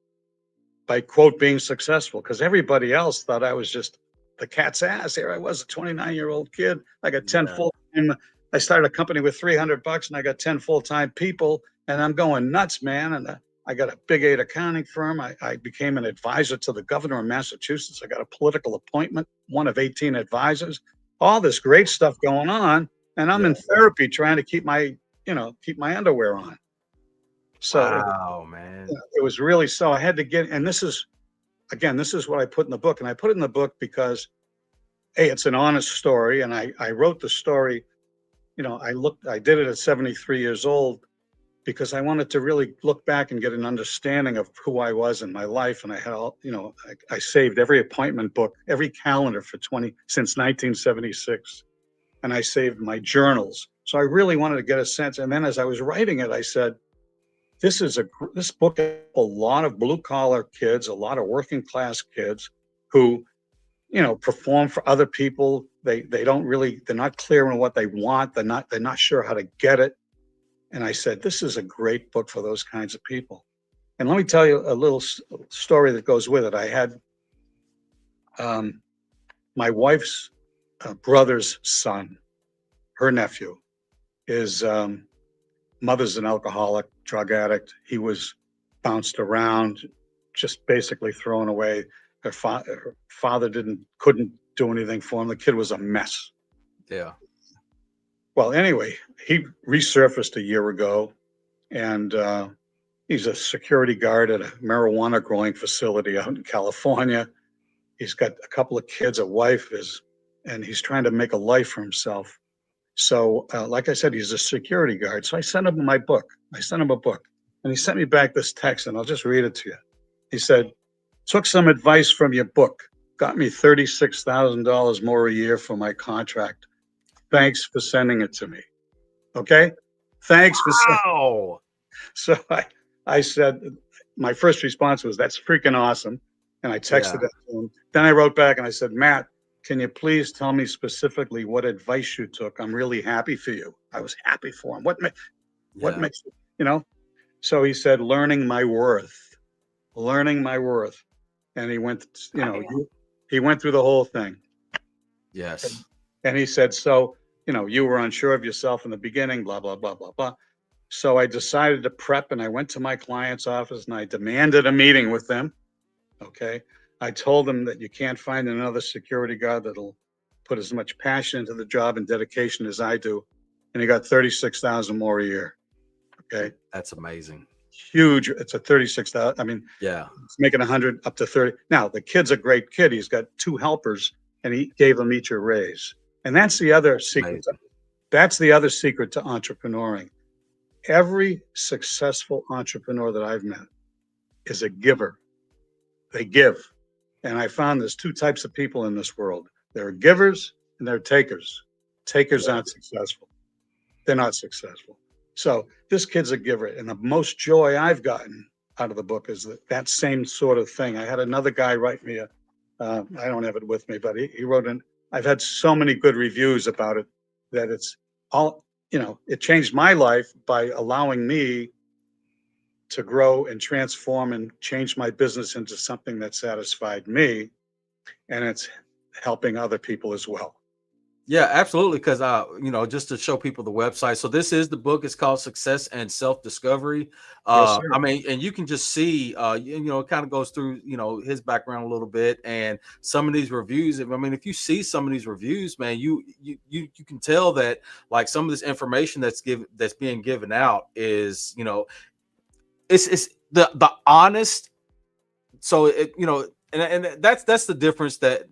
by quote being successful. Because everybody else thought I was just the cat's ass. Here I was, a 29-year-old kid. I got 10 Yeah. full time. I started a company with $300 and I got 10 full-time people and I'm going nuts, man. And I got a big 8 accounting firm. I became an advisor to the governor of Massachusetts. I got a political appointment, one of 18 advisors, all this great stuff going on. And I'm Yeah. in therapy trying to keep my underwear on. So Wow, man. it was really, so I had to get, and this is what I put in the book. And I put it in the book because, hey, it's an honest story. And I wrote the story, I did it at 73 years old because I wanted to really look back and get an understanding of who I was in my life. And I had I saved every appointment book, every calendar since 1976. And I saved my journals. So I really wanted to get a sense. And then as I was writing it, I said, this book has a lot of blue collar kids, a lot of working class kids who, perform for other people. They're not clear on what they want. They're not sure how to get it. And I said, this is a great book for those kinds of people. And let me tell you a little story that goes with it. I had my wife's brother's son, her nephew, his mother's an alcoholic, drug addict. He was bounced around, just basically thrown away. Her father couldn't do anything for him. The kid was a mess. Yeah. Well, anyway, he resurfaced a year ago, and he's a security guard at a marijuana growing facility out in California. He's got a couple of kids, a wife, and he's trying to make a life for himself. So, like I said, he's a security guard. So I sent him my book. I sent him a book, and he sent me back this text, and I'll just read it to you. He said, took some advice from your book, got me $36,000 more a year for my contract. Thanks for sending it to me. Okay? Thanks for sending. Wow. So I said, my first response was, that's freaking awesome. And I texted it to him. Then I wrote back and I said, Matt, can you please tell me specifically what advice you took? I'm really happy for you. I was happy for him. What makes, you know? So he said, learning my worth. And he went, he went through the whole thing. Yes. And he said, so, you were unsure of yourself in the beginning, blah, blah, blah, blah, blah. So I decided to prep, and I went to my client's office and I demanded a meeting with them. Okay. I told them that you can't find another security guard that'll put as much passion into the job and dedication as I do. And he got 36,000 more a year. Okay. That's amazing. Huge. It's a 36,000. I mean, yeah, it's making 100 up to 30. Now the kid's a great kid. He's got 2 helpers and he gave them each a raise. And that's the other secret. That's the other secret to entrepreneuring. Every successful entrepreneur that I've met is a giver. They give. And I found there's 2 types of people in this world. There are givers and there are takers. Takers aren't successful. They're not successful. So this kid's a giver. And the most joy I've gotten out of the book is that same sort of thing. I had another guy write me I don't have it with me, but he wrote I've had so many good reviews about it that it's all, it changed my life by allowing me to grow and transform and change my business into something that satisfied me, and it's helping other people as well. Yeah, absolutely. Because just to show people the website. So this is the book. It's called Success and Self-Discovery. Yes, I mean, and you can just see, it kind of goes through, his background a little bit, and some of these reviews. I mean, if you see some of these reviews, man, you can tell that like some of this information that's being given out is, it's the honest. So and that's the difference that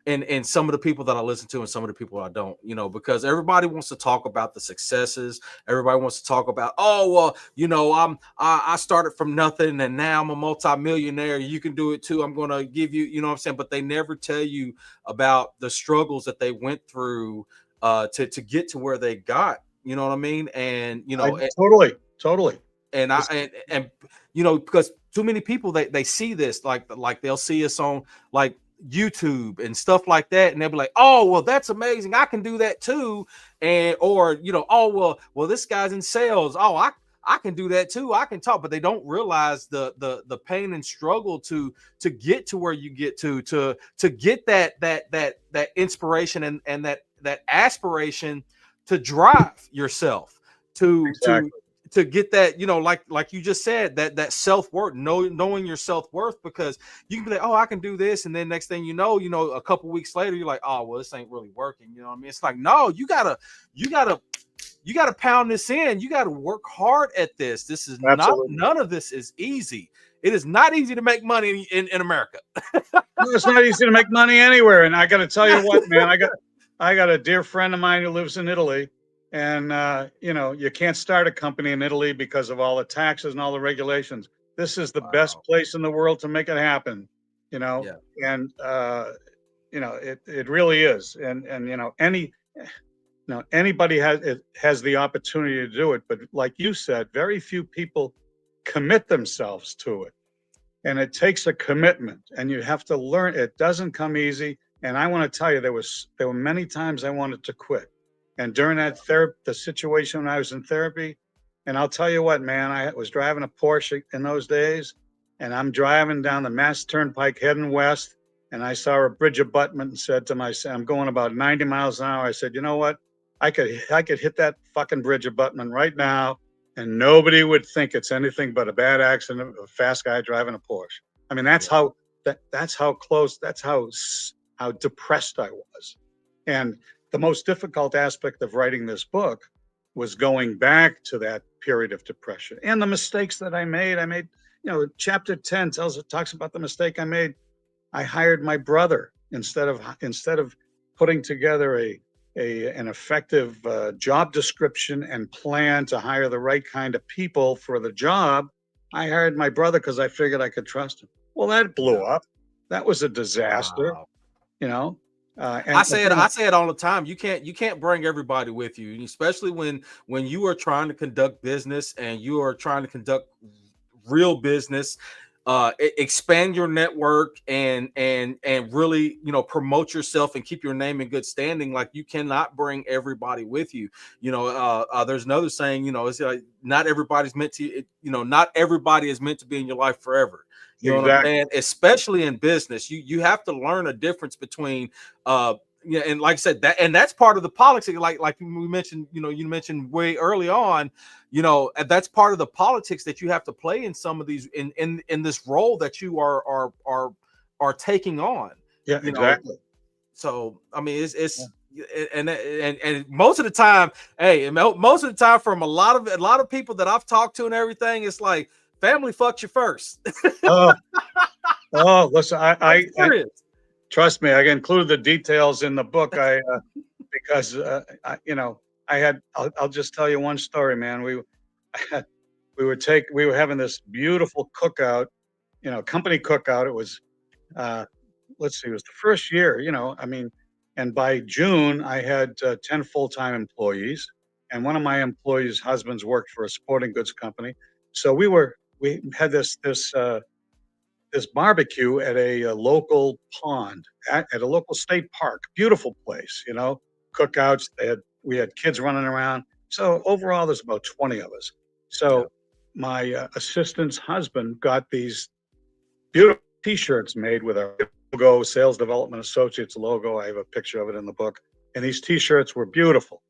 and some of the people that I listen to and some of the people I don't, because everybody wants to talk about the successes. Everybody wants to talk about, I started from nothing and now I'm a multi-millionaire. You can do it too. I'm going to give you, what I'm saying? But they never tell you about the struggles that they went through to get to where they got, you know what I mean? And, totally. And because too many people, they see this, like they'll see us on like YouTube and stuff like that, and they'll be like, oh well, that's amazing, I can do that too. And oh well this guy's in sales, oh I can do that too, I can talk. But they don't realize the pain and struggle to get to where you get to get that inspiration and that aspiration to drive yourself to get that, like you just said, that self-worth, knowing your self-worth, because you can be like, oh, I can do this, and then next thing you know, a couple weeks later, you're like, oh, well, this ain't really working. You know what I mean? It's like, no, you gotta pound this in. You gotta work hard at this. This is none of this is easy. It is not easy to make money in America. No, it's not easy to make money anywhere. And I got to tell you what, man, I got a dear friend of mine who lives in Italy. And, you can't start a company in Italy because of all the taxes and all the regulations. This is the best place in the world to make it happen, and, it really is. And anybody has the opportunity to do it. But like you said, very few people commit themselves to it. And it takes a commitment, and you have to learn. It doesn't come easy. And I want to tell you, there were many times I wanted to quit. And during that the situation when I was in therapy, and I'll tell you what, man, I was driving a Porsche in those days, and I'm driving down the Mass Turnpike heading west, and I saw a bridge abutment and said to myself, I'm going about 90 miles an hour. I said, you know what? I could hit that fucking bridge abutment right now, and nobody would think it's anything but a bad accident of a fast guy driving a Porsche. I mean, Yeah. that's how close, that's how depressed I was. And the most difficult aspect of writing this book was going back to that period of depression and the mistakes that I made. Chapter 10 talks about the mistake I made. I hired my brother instead of putting together an effective job description and plan to hire the right kind of people for the job. I hired my brother because I figured I could trust him. Well, that blew up. That was a disaster, Wow. you know. I And say it. I say it all the time. You can't bring everybody with you, especially when you are trying to conduct business and you are trying to conduct real business. Expand your network and really promote yourself and keep your name in good standing. Like, you cannot bring everybody with you. There's another saying. It's like not everybody's meant to. Not everybody is meant to be in your life forever. You know what I'm exactly. saying? Especially in business, you have to learn a difference between yeah, and like I said, that's part of the politics. Like we mentioned, you mentioned way early on, and that's part of the politics that you have to play in some of these in this role that you are taking on. Yeah, You know, exactly. so I mean, Yeah. it's and most of the time, hey, most of the time, from a lot of people that I've talked to and everything, it's like family fucks you first. Oh, oh, listen, I'm I serious. trust me. I included the details in the book. Because I had. I'll just tell you one story, man. We were having this beautiful cookout, company cookout. It was uh, let's see, it was the first year, I mean, and by June, I had 10 full time employees. And one of my employees' husbands worked for a sporting goods company. So we had this barbecue at a local pond at a local state park, beautiful place, cookouts. We had kids running around. So overall, there's about 20 of us. Yeah, So my assistant's husband got these beautiful T-shirts made with our logo, Sales Development Associates logo. I have a picture of it in the book. And these T-shirts were beautiful.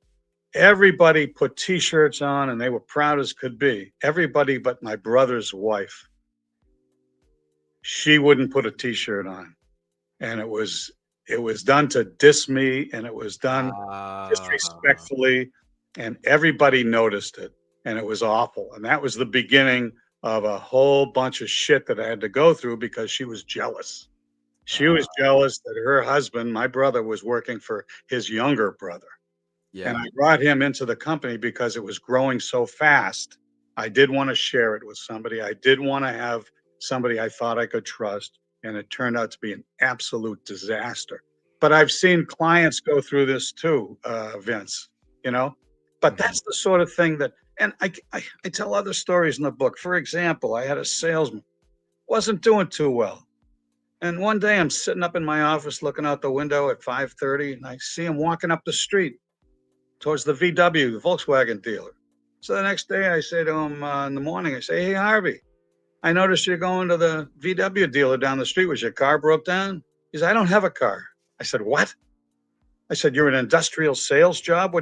Everybody put T-shirts on, and they were proud as could be. Everybody but my brother's wife. She wouldn't put a T-shirt on, and it was done to diss me, and it was done uh, disrespectfully, and everybody noticed it, and it was awful. And that was the beginning of a whole bunch of shit that I had to go through because she was jealous. She uh, was jealous that her husband, my brother, was working for his younger brother. And yeah, I brought him into the company because it was growing so fast. I did want to share it with somebody. I did want to have somebody I thought I could trust. And it turned out to be an absolute disaster. But I've seen clients go through this too, Vince, you know? But mhm, that's the sort of thing that, and I tell other stories in the book. For example, I had a salesman, wasn't doing too well. And one day I'm sitting up in my office looking out the window at 5:30, and I see him walking up the street towards the VW, the Volkswagen dealer. So the next day I say to him in the morning, I say, hey, Harvey, I noticed you're going to the VW dealer down the street. Was your car broke down? He said, I don't have a car. I said, what? I said, you're an industrial sales job?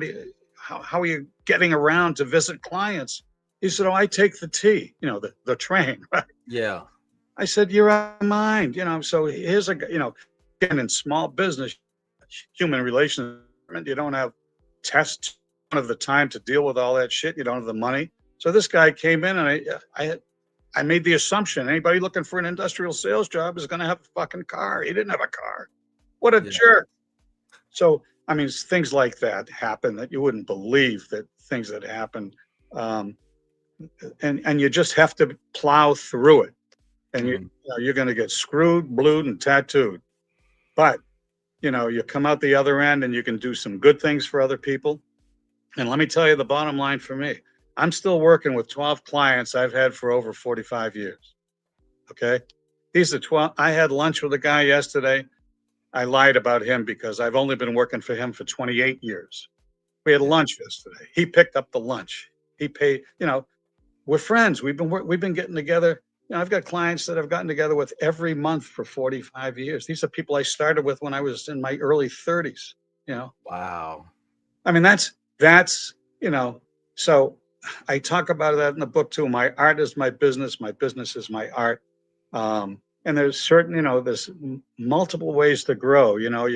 How are you getting around to visit clients? He said, oh, I take the T, the train. Right? yeah, I said, you're out of mind. So here's again, in small business, human relations, you don't have tests, you don't have the time to deal with all that shit. You don't have the money. So this guy came in, and I made the assumption anybody looking for an industrial sales job is going to have a fucking car. He didn't have a car. What a yeah, jerk. So, I mean, things like that happen that you wouldn't believe, that things that happen. Um, and you just have to plow through it. And mhm, you're going to get screwed, blued, and tattooed. But, you come out the other end and you can do some good things for other people. And let me tell you the bottom line for me. I'm still working with 12 clients I've had for over 45 years. Okay. These are 12. I had lunch with a guy yesterday. I lied about him because I've only been working for him for 28 years. We had Yeah. lunch yesterday. He picked up the lunch. He paid, we're friends. We've been getting together. I've got clients that I've gotten together with every month for 45 years. These are people I started with when I was in my early 30s. You know, Wow. I mean, that's so I talk about that in the book too. My art is my business is my art. And there's certain, there's multiple ways to grow. You don't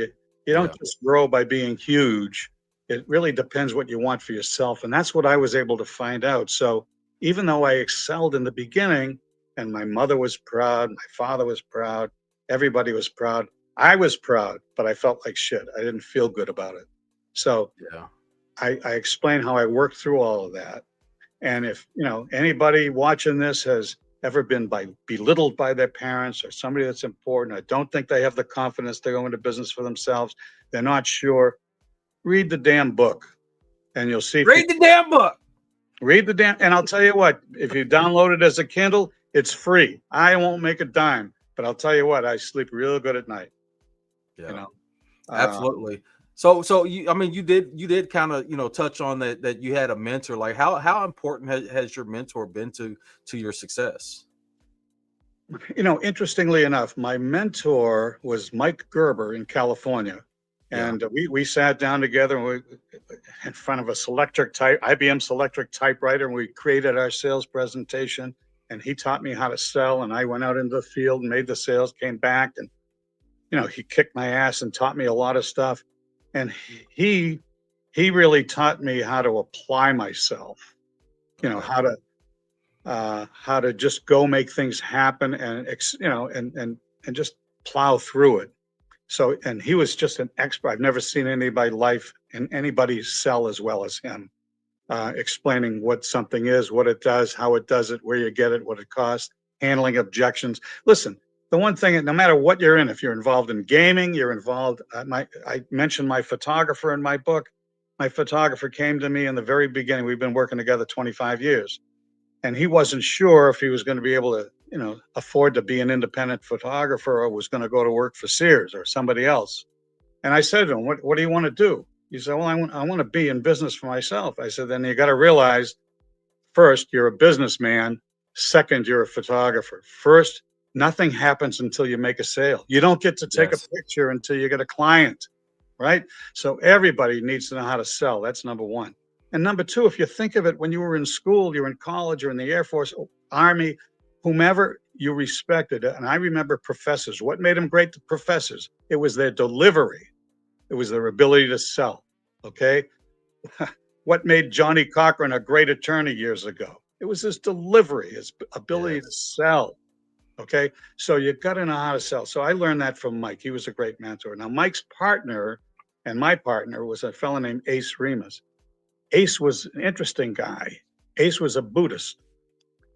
Yeah. just grow by being huge. It really depends what you want for yourself. And that's what I was able to find out. So even though I excelled in the beginning and my mother was proud, my father was proud, everybody was proud, I was proud, but I felt like shit. I didn't feel good about it. So Yeah. I explain how I worked through all of that. And if anybody watching this has ever been belittled by their parents or somebody that's important, I don't think they have the confidence to go into business for themselves. They're not sure. Read the damn book, and you'll see. Read the damn book. Read the damn. And I'll tell you what, if you download it as a Kindle, it's free. I won't make a dime, but I'll tell you what, I sleep real good at night. You Yeah. know. Uh, Absolutely. So you, I mean, you did kind of, touch on that you had a mentor. Like how important has your mentor been to your success? Interestingly enough, my mentor was Mike Gerber in California. Yeah. And we sat down together and in front of a IBM Selectric typewriter, and we created our sales presentation. And he taught me how to sell. And I went out into the field and made the sales, came back, and he kicked my ass and taught me a lot of stuff. And he really taught me how to apply myself. Okay. How to just go make things happen and and just plow through it. So, and he was just an expert. I've never seen anybody sell as well as him, explaining what something is, what it does, how it does it, where you get it, what it costs, handling objections. Listen, the one thing, no matter what you're in, if you're involved in gaming, you're involved. I mentioned my photographer in my book. My photographer came to me in the very beginning. We've been working together 25 years, and he wasn't sure if he was going to be able to, afford to be an independent photographer or was going to go to work for Sears or somebody else. And I said to him, what do you want to do? He said, well, I want to be in business for myself. I said, then you got to realize, first, you're a businessman. Second, you're a photographer. First, nothing happens until you make a sale. You don't get to take a Yes. picture until you get a client, right? So everybody needs to know how to sell. That's number one. And number two, if you think of it, when you were in school, you're in college, or in the Air Force, Army, whomever you respected. And I remember professors. What made them great? The professors. It was their delivery. It was their ability to sell. Okay. What made Johnny Cochran a great attorney years ago? It was his delivery, his ability to Yes. sell. Okay. So you got to know how to sell. So I learned that from Mike. He was a great mentor. Now, Mike's partner and my partner was a fellow named Ace Remus. Ace was an interesting guy. Ace was a Buddhist,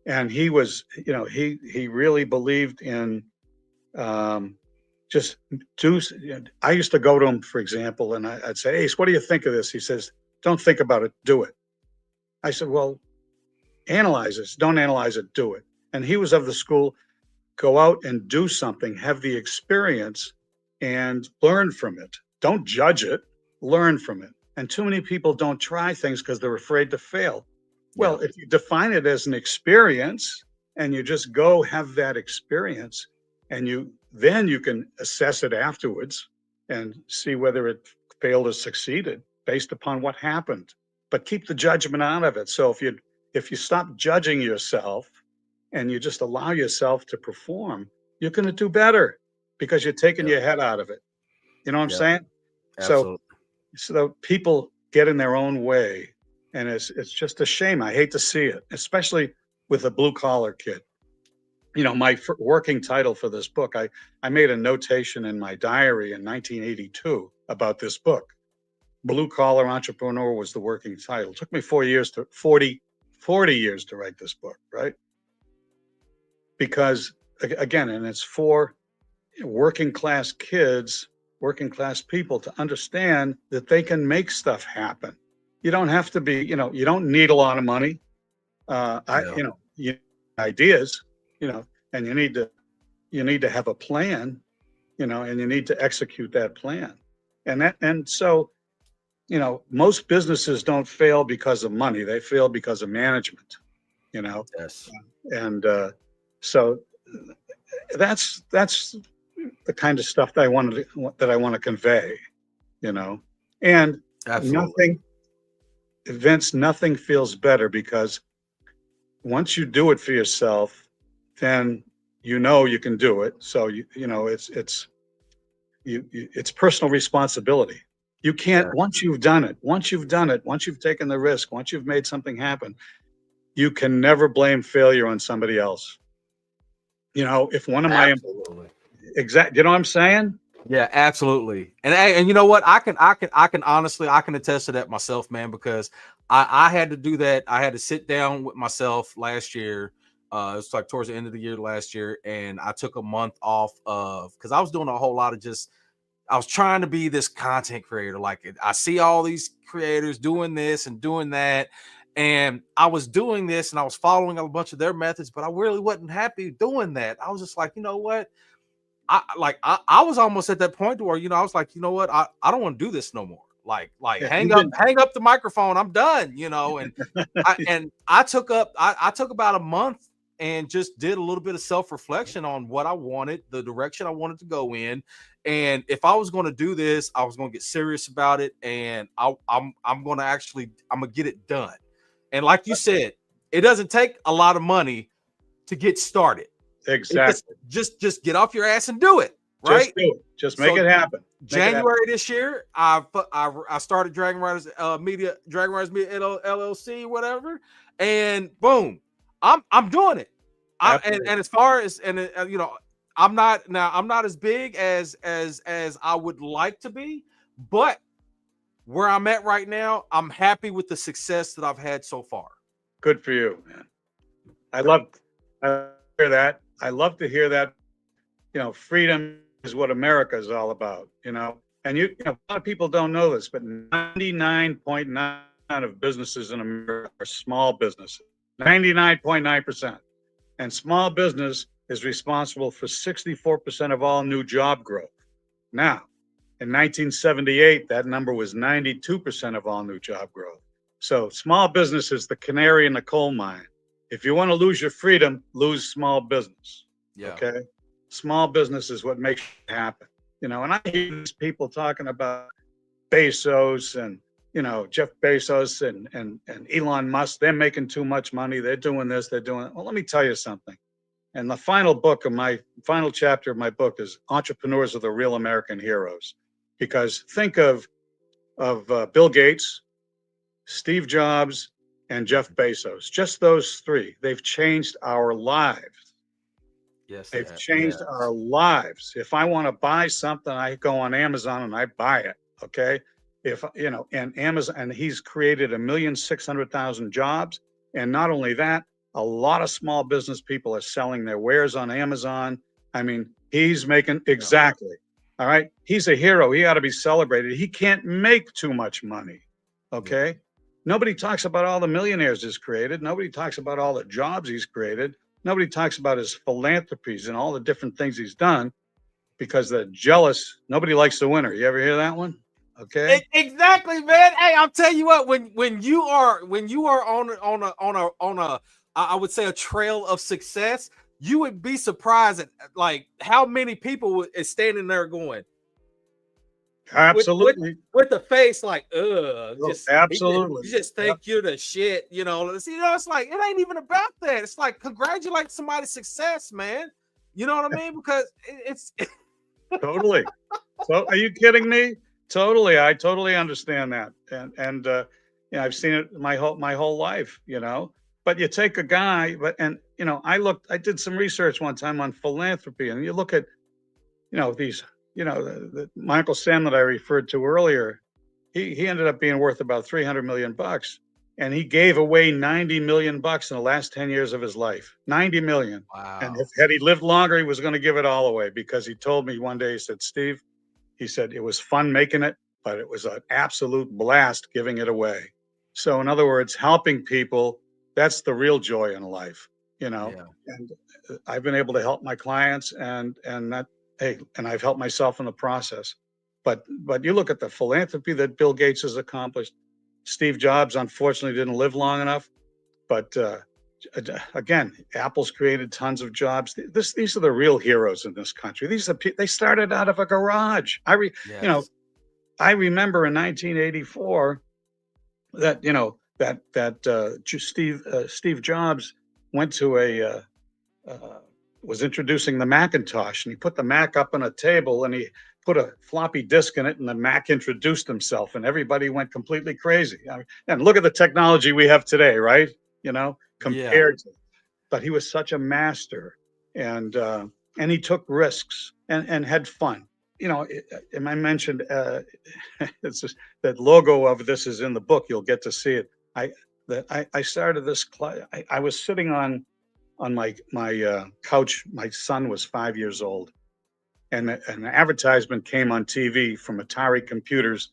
and he was, he really believed in just do. I used to go to him, for example, and I'd say, Ace, what do you think of this? He says, don't think about it, do it. I said, well, analyze this. Don't analyze it, do it. And he was of the school, go out and do something, have the experience, and learn from it. Don't judge it, learn from it. And too many people don't try things because they're afraid to fail. Yeah. Well, if you define it as an experience and you just go have that experience, and then you can assess it afterwards and see whether it failed or succeeded based upon what happened. But keep the judgment out of it. So if you stop judging yourself and you just allow yourself to perform, you're going to do better because you're taking Yeah. your head out of it. You know what I'm Yeah. saying? So, Absolutely. so people get in their own way, and it's just a shame. I hate to see it, especially with a blue collar kid. My working title for this book, I made a notation in my diary in 1982 about this book. Blue Collar Entrepreneur was the working title. It took me 40 years to write this book, right? Because again, and it's for working class kids, working class people to understand that they can make stuff happen. You don't have to be, you don't need a lot of money. Yeah. You ideas, you know, and you need to have a plan, and you need to execute that plan. And so most businesses don't fail because of money. They fail because of management, you know, Yes. and so that's the kind of stuff that I want to convey, you know, and Absolutely. nothing, Vince, nothing feels better because once you do it for yourself, then you can do it. So it's personal responsibility. You can't Yeah. once you've taken the risk, once you've made something happen, you can never blame failure on somebody else. If one of my Absolutely. exact, you know what I'm saying? Yeah, absolutely. And you know what? I can honestly I can attest to that myself, man, because I had to do that. I had to sit down with myself last year. It was like towards the end of the year last year, and I took a month off of because I was doing a whole lot of just I was trying to be this content creator. Like I see all these creators doing this and doing that. And I was doing this and I was following a bunch of their methods, but I really wasn't happy doing that. I was just like, you know what? I was almost at that point where I was like, you know what, I don't want to do this no more. Like Yeah, hang you've up been. hang up the microphone. I'm done. I took up I took about a month and just did a little bit of self-reflection on what I wanted, the direction I wanted to go in. And if I was going to do this, I was going to get serious about it, and I'm going to I'm going to get it done. And like you said, it doesn't take a lot of money to get started. It just Exactly. just get off your ass and do it, Just right? do it. Just make So it happen. Make it happen. January this year, I started Dragon Riders Media LLC, whatever, and boom, I'm doing it. And Absolutely. as far as I'm not as big as I would like to be, but where I'm at right now, I'm happy with the success that I've had so far. Good for you, man. I love I hear that. I love to hear that. Freedom is what America is all about, And a lot of people don't know this, but 99.9% of businesses in America are small businesses. 99.9%. And small business is responsible for 64% of all new job growth. Now, in 1978, that number was 92% of all new job growth. So small business is the canary in the coal mine. If you want to lose your freedom, lose small business. Yeah. Okay. Small business is what makes it happen. And I hear these people talking about Bezos and Jeff Bezos and Elon Musk. They're making too much money. They're doing this. They're doing it. Well, let me tell you something. And the final chapter of my book is Entrepreneurs are the Real American Heroes. Because think of Bill Gates, Steve Jobs, and Jeff Bezos. Just those three. They've changed our lives. Yes, they They've have. changed Yes. our lives. If I want to buy something, I go on Amazon and I buy it. Okay. And Amazon, and he's created 1,600,000 jobs. And not only that, a lot of small business people are selling their wares on Amazon. I mean, he's making Yeah. exactly. All right. He's a hero. He ought to be celebrated. He can't make too much money. Yeah. Okay. Nobody talks about all the millionaires he's created. Nobody talks about all the jobs he's created. Nobody talks about his philanthropies and all the different things he's done because they're jealous. Nobody likes the winner. You ever hear that one? Okay. Exactly, man. Hey, I'll tell you what. When you are on a I would say a trail of success, you would be surprised at like how many people is standing there going with with Absolutely. with the face like Oh, just absolutely. you just Yep. think you're the shit. It's like it ain't even about that. It's like congratulate somebody's success, man. You know what I mean? Because it's Totally. So are you kidding me? Totally. I totally understand that. And I've seen it my whole life. But you take a guy, I did some research one time on philanthropy, and you look at these, the Michael Sam that I referred to earlier, he ended up being worth about 300 million bucks, and he gave away 90 million bucks in the last 10 years of his life. 90 million. And if wow. had he lived longer, he was going to give it all away because he told me one day, he said, Steve, he said it was fun making it, but it was an absolute blast giving it away. So in other words, helping people, that's the real joy in life. Yeah. And I've been able to help my clients and I've helped myself in the process. But you look at the philanthropy that Bill Gates has accomplished. Steve Jobs, unfortunately, didn't live long enough. But again, Apple's created tons of jobs. These are the real heroes in this country. They started out of a garage. You know, Yes. I remember in 1984 that Steve Jobs went to uh, was introducing the Macintosh, and he put the Mac up on a table, and he put a floppy disk in it, and the Mac introduced himself, and everybody went completely crazy. And look at the technology we have today, right? Yeah. Compared to, but he was such a master, and he took risks and had fun. And I mentioned it's just, that logo of this is in the book. You'll get to see it. I started this class. I was sitting on my couch. My son was 5 years old, and an advertisement came on TV from Atari Computers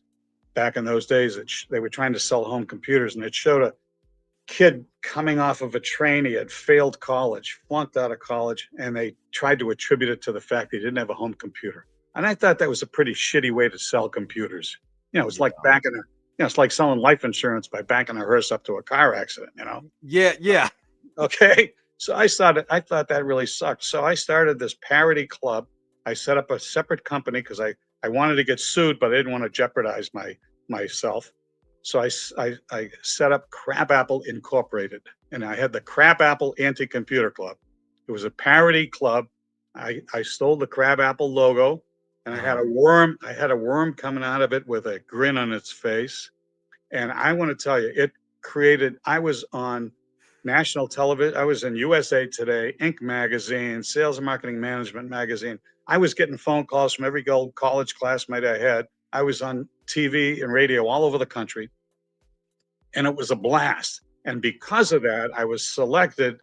back in those days. They were trying to sell home computers, and it showed a kid coming off of a train. He had failed college, flunked out of college, and they tried to attribute it to the fact he didn't have a home computer. And I thought that was a pretty shitty way to sell computers. It's like it's like selling life insurance by backing a hearse up to a car accident. Yeah. Yeah. Okay. So I thought that really sucked. So I started this parody club. I set up a separate company because I wanted to get sued, but I didn't want to jeopardize myself. So I set up Crab Apple Incorporated, and I had the Crab Apple Anti-Computer Club. It was a parody club. I stole the Crab Apple logo, and I had a worm. I had a worm coming out of it with a grin on its face. And I want to tell you, I was on national television. I was in USA Today, Inc. magazine, Sales and Marketing Management magazine. I was getting phone calls from every college classmate I had. I was on TV and radio all over the country, and it was a blast. And because of that, I was selected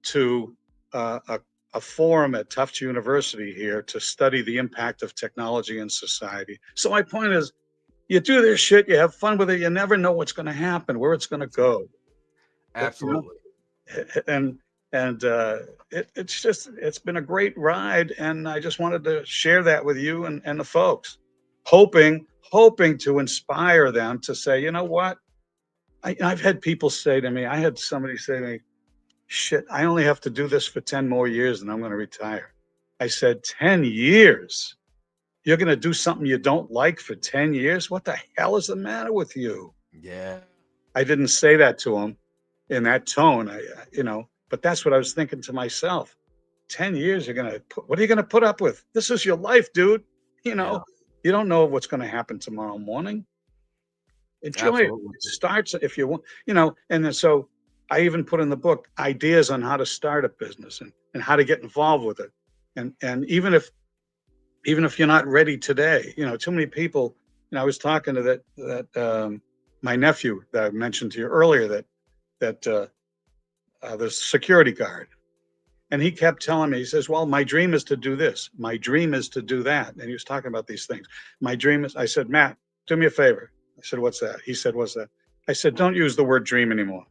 to a forum at Tufts University here to study the impact of technology in society. So my point is, you do this shit, you have fun with it, you never know what's going to happen, where it's going to go. Absolutely. And it's been a great ride, and I just wanted to share that with you and the folks, hoping to inspire them to say, you know what, I've had people say to me, I had somebody say to me, shit, I only have to do this for 10 more years and I'm going to retire. I said, 10 years? You're going to do something you don't like for 10 years? What the hell is the matter with you? Yeah. I didn't say that to him in that tone, but that's what I was thinking to myself. 10 years, what are you going to put up with? This is your life, dude. You don't know what's going to happen tomorrow morning. Enjoy it. It starts if you want, and then so I even put in the book ideas on how to start a business and how to get involved with it. And even if you're not ready today, too many people, I was talking to that my nephew that I mentioned to you earlier, that the security guard. And he kept telling me, he says, well, my dream is to do this. My dream is to do that. And he was talking about these things. My dream is, I said, Matt, do me a favor. I said, what's that? He said, what's that? I said, don't use the word dream anymore.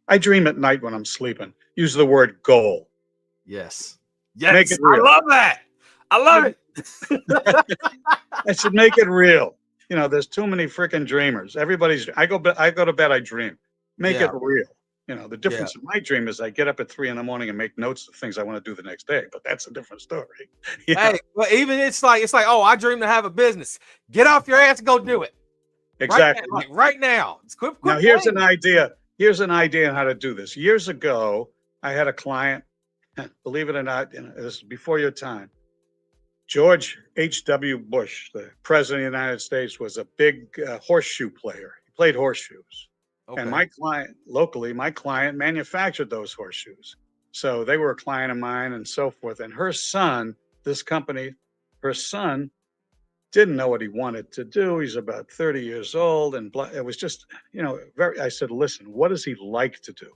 I dream at night when I'm sleeping. Use the word goal. Yes. Make it real. I love that. I love it. I said, make it real. There's too many freaking dreamers. I go to bed, I dream. Make it real. The difference in my dream is I get up at 3 a.m. and make notes of things I want to do the next day, but that's a different story. Hey, well, even it's like, oh, I dream to have a business. Get off your ass and go do it. Exactly. Right now. Quit now, here's an idea. Here's an idea on how to do this. Years ago, I had a client, believe it or not, this is before your time. George H.W. Bush, the president of the United States, was a big horseshoe player. He played horseshoes. Okay. And my client manufactured those horseshoes. So they were a client of mine and so forth. And her son didn't know what he wanted to do. He's about 30 years old. And it was just, I said, listen, what does he like to do?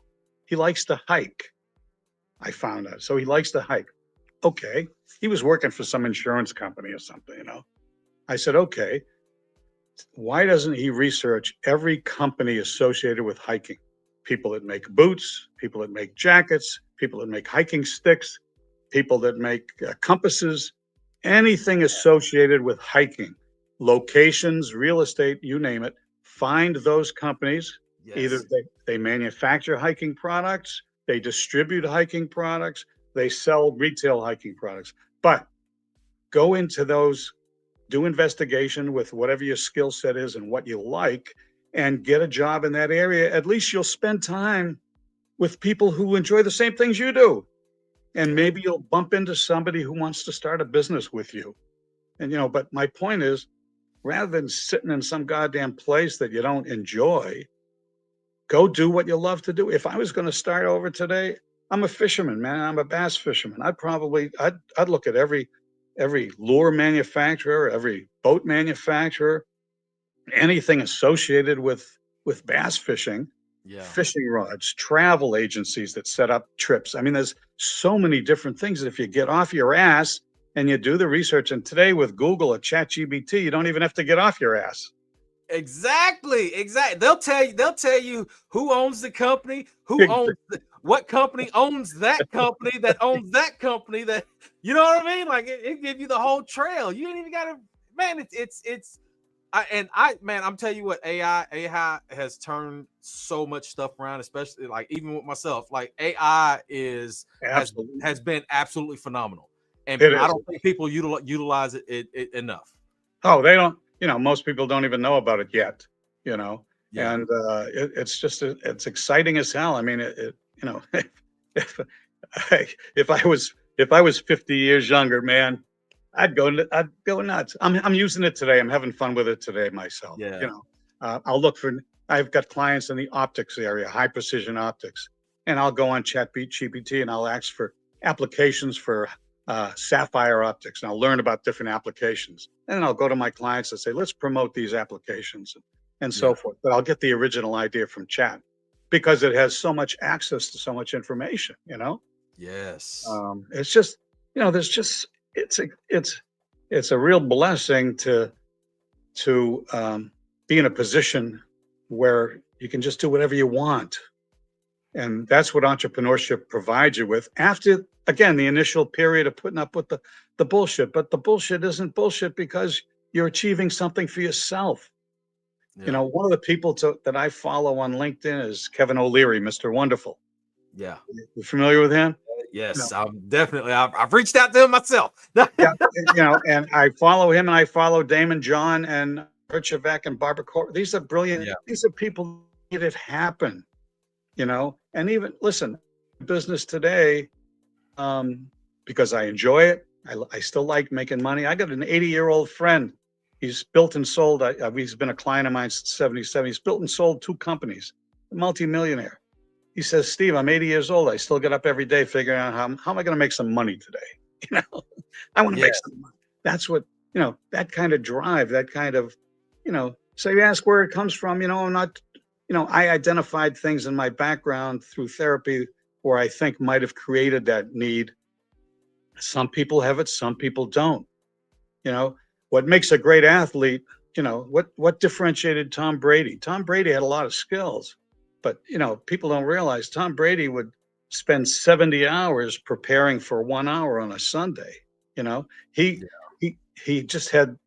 He likes to hike. I found out. So he likes to hike. Okay. He was working for some insurance company or something, I said, okay, why doesn't he research every company associated with hiking? People that make boots, people that make jackets, people that make hiking sticks, people that make compasses, anything associated with hiking. locations, real estate, you name it. Find those companies. Either Yes. they manufacture hiking products, they distribute hiking products, they sell retail hiking products. But go into those, do investigation with whatever your skill set is and what you like, and get a job in that area. At least you'll spend time with people who enjoy the same things you do. And Yeah. maybe you'll bump into somebody who wants to start a business with you. And, but my point is, rather than sitting in some goddamn place that you don't enjoy, go do what you love to do. If I was going to start over today, I'm a fisherman, man. I'm a bass fisherman. I'd look at every lure manufacturer, every boat manufacturer, anything associated with bass fishing, Yeah. fishing rods, travel agencies that set up trips. I mean, there's so many different things that if you get off your ass and you do the research, and today with Google or ChatGPT, you don't even have to get off your ass. Exactly. They'll tell you who owns the company, what company owns that company that owns that company that, you know what I mean? Like it give you the whole trail. You ain't even gotta, man, man, I'm telling you what, AI has turned so much stuff around, especially like even with myself. Like AI Absolutely. has been absolutely phenomenal. And It I is. don't think people utilize it enough. Oh, they don't, most people don't even know about it yet, Yeah. and it's just, it's exciting as hell. I mean, if, if I was 50 years younger, man, I'd go nuts. I'm using it today. I'm having fun with it today myself. Yeah. I'll look for. I've got clients in the optics area, high precision optics, and I'll go on ChatGPT and I'll ask for applications for sapphire optics, and I'll learn about different applications. And then I'll go to my clients and say, let's promote these applications and Yeah. so forth. But I'll get the original idea from Chat because it has so much access to so much information. Yes. It's just, there's just, it's a real blessing to be in a position where you can just do whatever you want. And that's what entrepreneurship provides you with after, again, the initial period of putting up with the bullshit. But the bullshit isn't bullshit because you're achieving something for yourself. Yeah. One of the people that I follow on LinkedIn is Kevin O'Leary, Mr. Wonderful. Yeah. You familiar with him? Yes. I've reached out to him myself. Yeah, and I follow him, and I follow Damon John and Herchevek and Barbara Cor. These are brilliant. Yeah. These are people who made it happen. And even listen, business today, because I enjoy it. I still like making money. I got an 80-year-old friend. He's built and sold. He's been a client of mine since '77. He's built and sold 2 companies. A multimillionaire. He says, Steve, I'm 80 years old. I still get up every day figuring out how am I going to make some money today? I want to Yeah. make some money. That's what, that kind of drive, that kind of, so you ask where it comes from, I'm not, I identified things in my background through therapy where I think might have created that need. Some people have it, some people don't. What makes a great athlete, what differentiated Tom Brady? Tom Brady had a lot of skills, but people don't realize Tom Brady would spend 70 hours preparing for 1 hour on a Sunday. He Yeah. he just had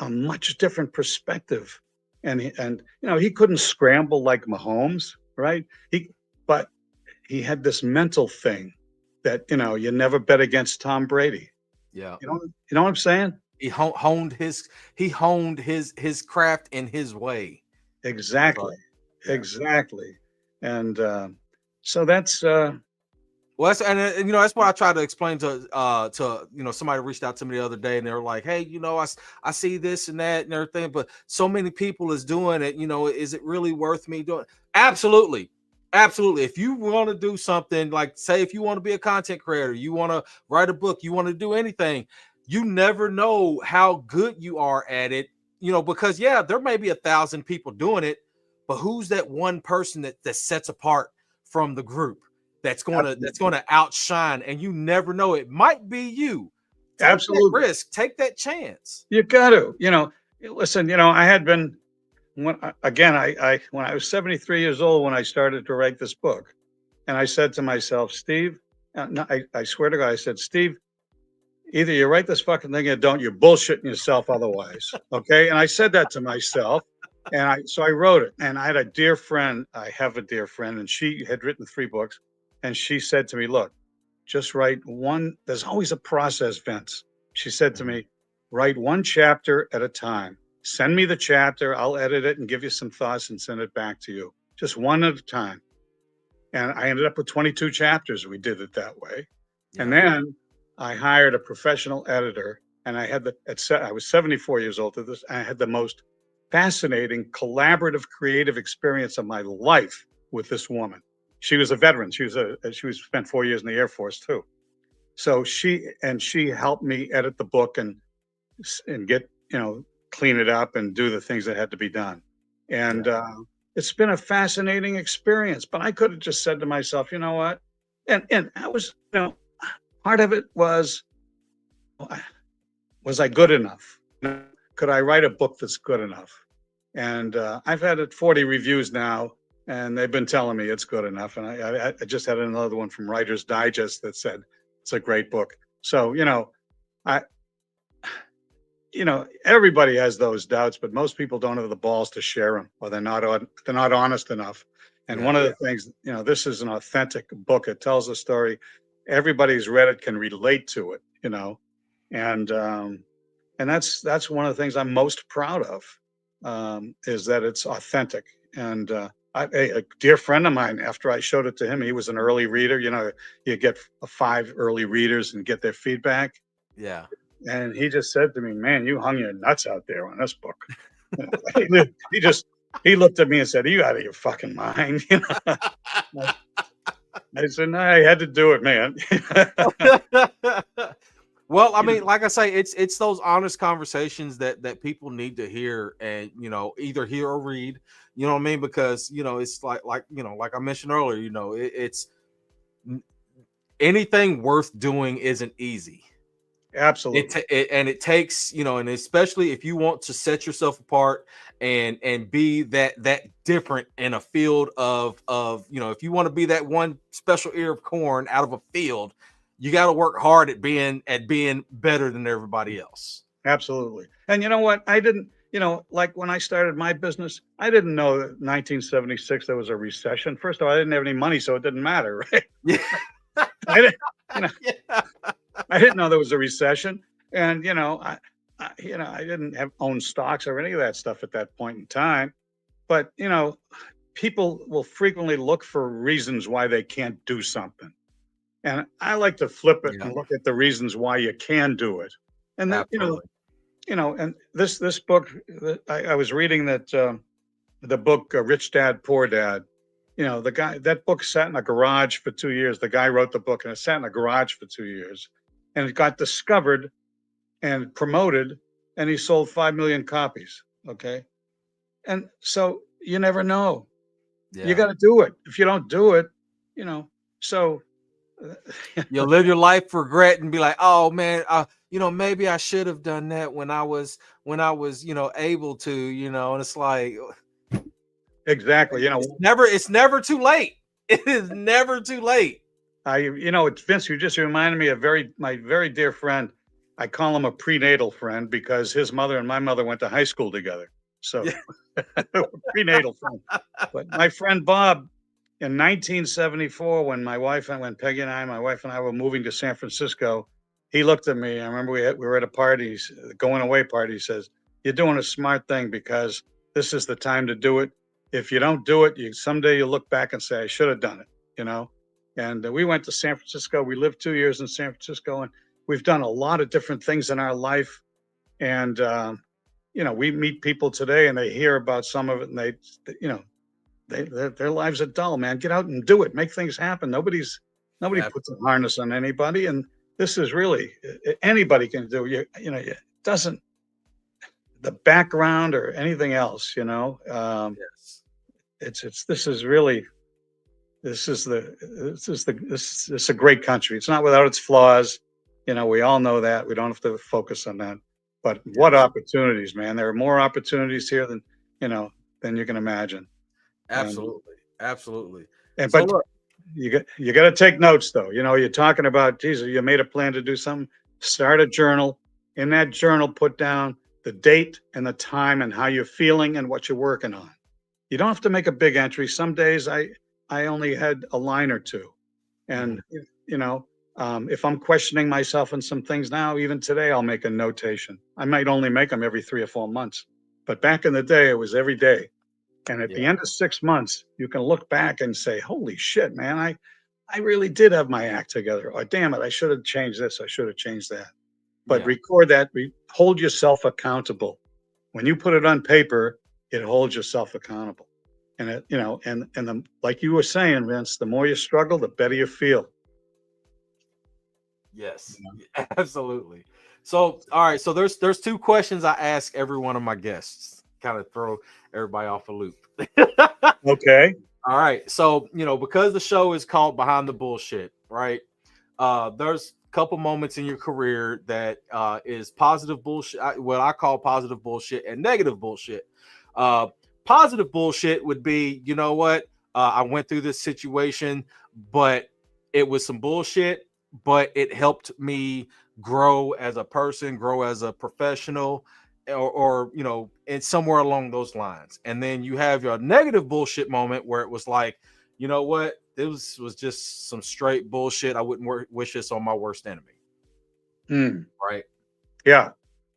a much different perspective, and he couldn't scramble like Mahomes, right? But he had this mental thing that you never bet against Tom Brady. Yeah. You know what I'm saying? He honed his craft in his way. Exactly, Right. Yeah. exactly, and so that's Well, that's what I tried to explain to somebody reached out to me the other day and they were like, hey, I see this and that and everything, but so many people is doing it. Is it really worth me doing? Absolutely. Absolutely. If you want to do something, like say if you want to be a content creator, you want to write a book, you want to do anything, you never know how good you are at it, because there may be 1,000 people doing it, but who's that one person that sets apart from the group? That's gonna outshine, and you never know. It might be you. Take that absolutely. risk. Take that chance. You got to, listen. I had been when I was 73 years old when I started to write this book, and I said to myself, Steve, no, I swear to God, I said, Steve, either you write this fucking thing or don't. You're bullshitting yourself otherwise. Okay. And I said that to myself. So I wrote it. And I had a dear friend. I have a dear friend, and she had written 3 books. And she said to me, look, just write one. There's always a process, Vince. She said to Mhm. me, write one chapter at a time. Send me the chapter. I'll edit it and give you some thoughts and send it back to you. Just one at a time. And I ended up with 22 chapters. We did it that way. And Yeah. then I hired a professional editor, and I was 74 years old at this. I had the most fascinating, collaborative, creative experience of my life with this woman. She was a veteran. She was spent 4 years in the Air Force too. So she helped me edit the book and get, clean it up and do the things that had to be done. Yeah. And it's been a fascinating experience. But I could have just said to myself, you know what? And I was, part of it was I good enough? Could I write a book that's good enough? And I've had it 40 reviews now, and they've been telling me it's good enough. And I just had another one from Writer's Digest that said it's a great book. So I everybody has those doubts, but most people don't have the balls to share them, or they're not honest enough. And Yeah. one of the things, this is an authentic book. It tells a story. Everybody who's read it can relate to it, and that's one of the things I'm most proud of, is that it's authentic. And a dear friend of mine, after I showed it to him, he was an early reader. You get 5 early readers and get their feedback. Yeah. And he just said to me, "Man, you hung your nuts out there on this book." He just he looked at me and said, "Are you out of your fucking mind?" I said, "No, I had to do it, man." Well, I You mean, know, like I say, it's those honest conversations that people need to hear, and either hear or read. You know what I mean? Because it's like I mentioned earlier. It's anything worth doing isn't easy. Absolutely, And it takes, and especially if you want to set yourself apart and be that different in a field of if you want to be that one special ear of corn out of a field, you got to work hard at being better than everybody else. absolutely. And you know what? I didn't. Like when I started my business, I didn't know that 1976 there was a recession. First of all, I didn't have any money, so it didn't matter, right? Yeah. I didn't. You know, Yeah. I didn't know there was a recession, and I didn't have own stocks or any of that stuff at that point in time. But people will frequently look for reasons why they can't do something, and I like to flip it Yeah. and look at the reasons why you can do it. And then Absolutely. and this book, I was reading that the book Rich Dad Poor Dad. The guy, that book sat in a garage for 2 years. The guy wrote the book, and it sat in a garage for 2 years, and it got discovered and promoted, and he sold 5 million copies. Okay, and so you never know. You Yeah. got to do it. If you don't do it, you know. So You'll live your life for regret and be like, oh man, maybe I should have done that when I was able to, and it's like exactly. it's never too late. It is never too late. It's Vince. You just reminded me of my very dear friend. I call him a prenatal friend because his mother and my mother went to high school together. So Yeah. prenatal friend. But my friend Bob, in 1974, when Peggy and my wife and I were moving to San Francisco, he looked at me. I remember we were at a party, going away party. He says, "You're doing a smart thing because this is the time to do it. If you don't do it, someday you'll look back and say, I should have done it." You know. And we went to San Francisco. We lived 2 years in San Francisco, and we've done a lot of different things in our life. And we meet people today, and they hear about some of it, and you know, their lives are dull. Man, get out and do it. Make things happen. Nobody puts a Absolutely. harness on anybody, and this is really anybody can do. It doesn't the background or anything else. Yes. It's this is really this is a great country. It's not without its flaws. We all know that. We don't have to focus on that. But what Yes. opportunities, man. There are more opportunities here you know than you can imagine. And Absolutely. Absolutely. and So but look, you got to take notes though. You're talking about, Jesus, you made a plan to do something. Start a journal. In that journal, put down the date and the time and how you're feeling and what you're working on. You don't have to make a big entry. Some days I only had a line or two. Mhm. And, you know, if I'm questioning myself in some things now, even today, I'll make a notation. I might only make them every 3 or 4 months. But back in the day, it was every day. And at the Yeah. end of 6 months, you can look back and say, holy shit, man, I really did have my act together. Or damn it, I should have changed this. I should have changed that. But Yeah. record that, hold yourself accountable. When you put it on paper, it holds yourself accountable. And like you were saying, Vince, the more you struggle, the better you feel. Yes. Absolutely. So, all right. So there's two questions I ask every one of my guests, kind of throw everybody off a loop. Okay. All right. So, because the show is called Behind the Bullshit, right? There's a couple moments in your career that is positive bullshit, what I call positive bullshit and negative bullshit. Uh, Positive bullshit would be, you know what? I went through this situation, but it was some bullshit, but it helped me grow as a person, grow as a professional, or and somewhere along those lines. And then you have your negative bullshit moment where it was like, you know what? This was just some straight bullshit. I wouldn't wish this on my worst enemy. Hmm. Right. Yeah.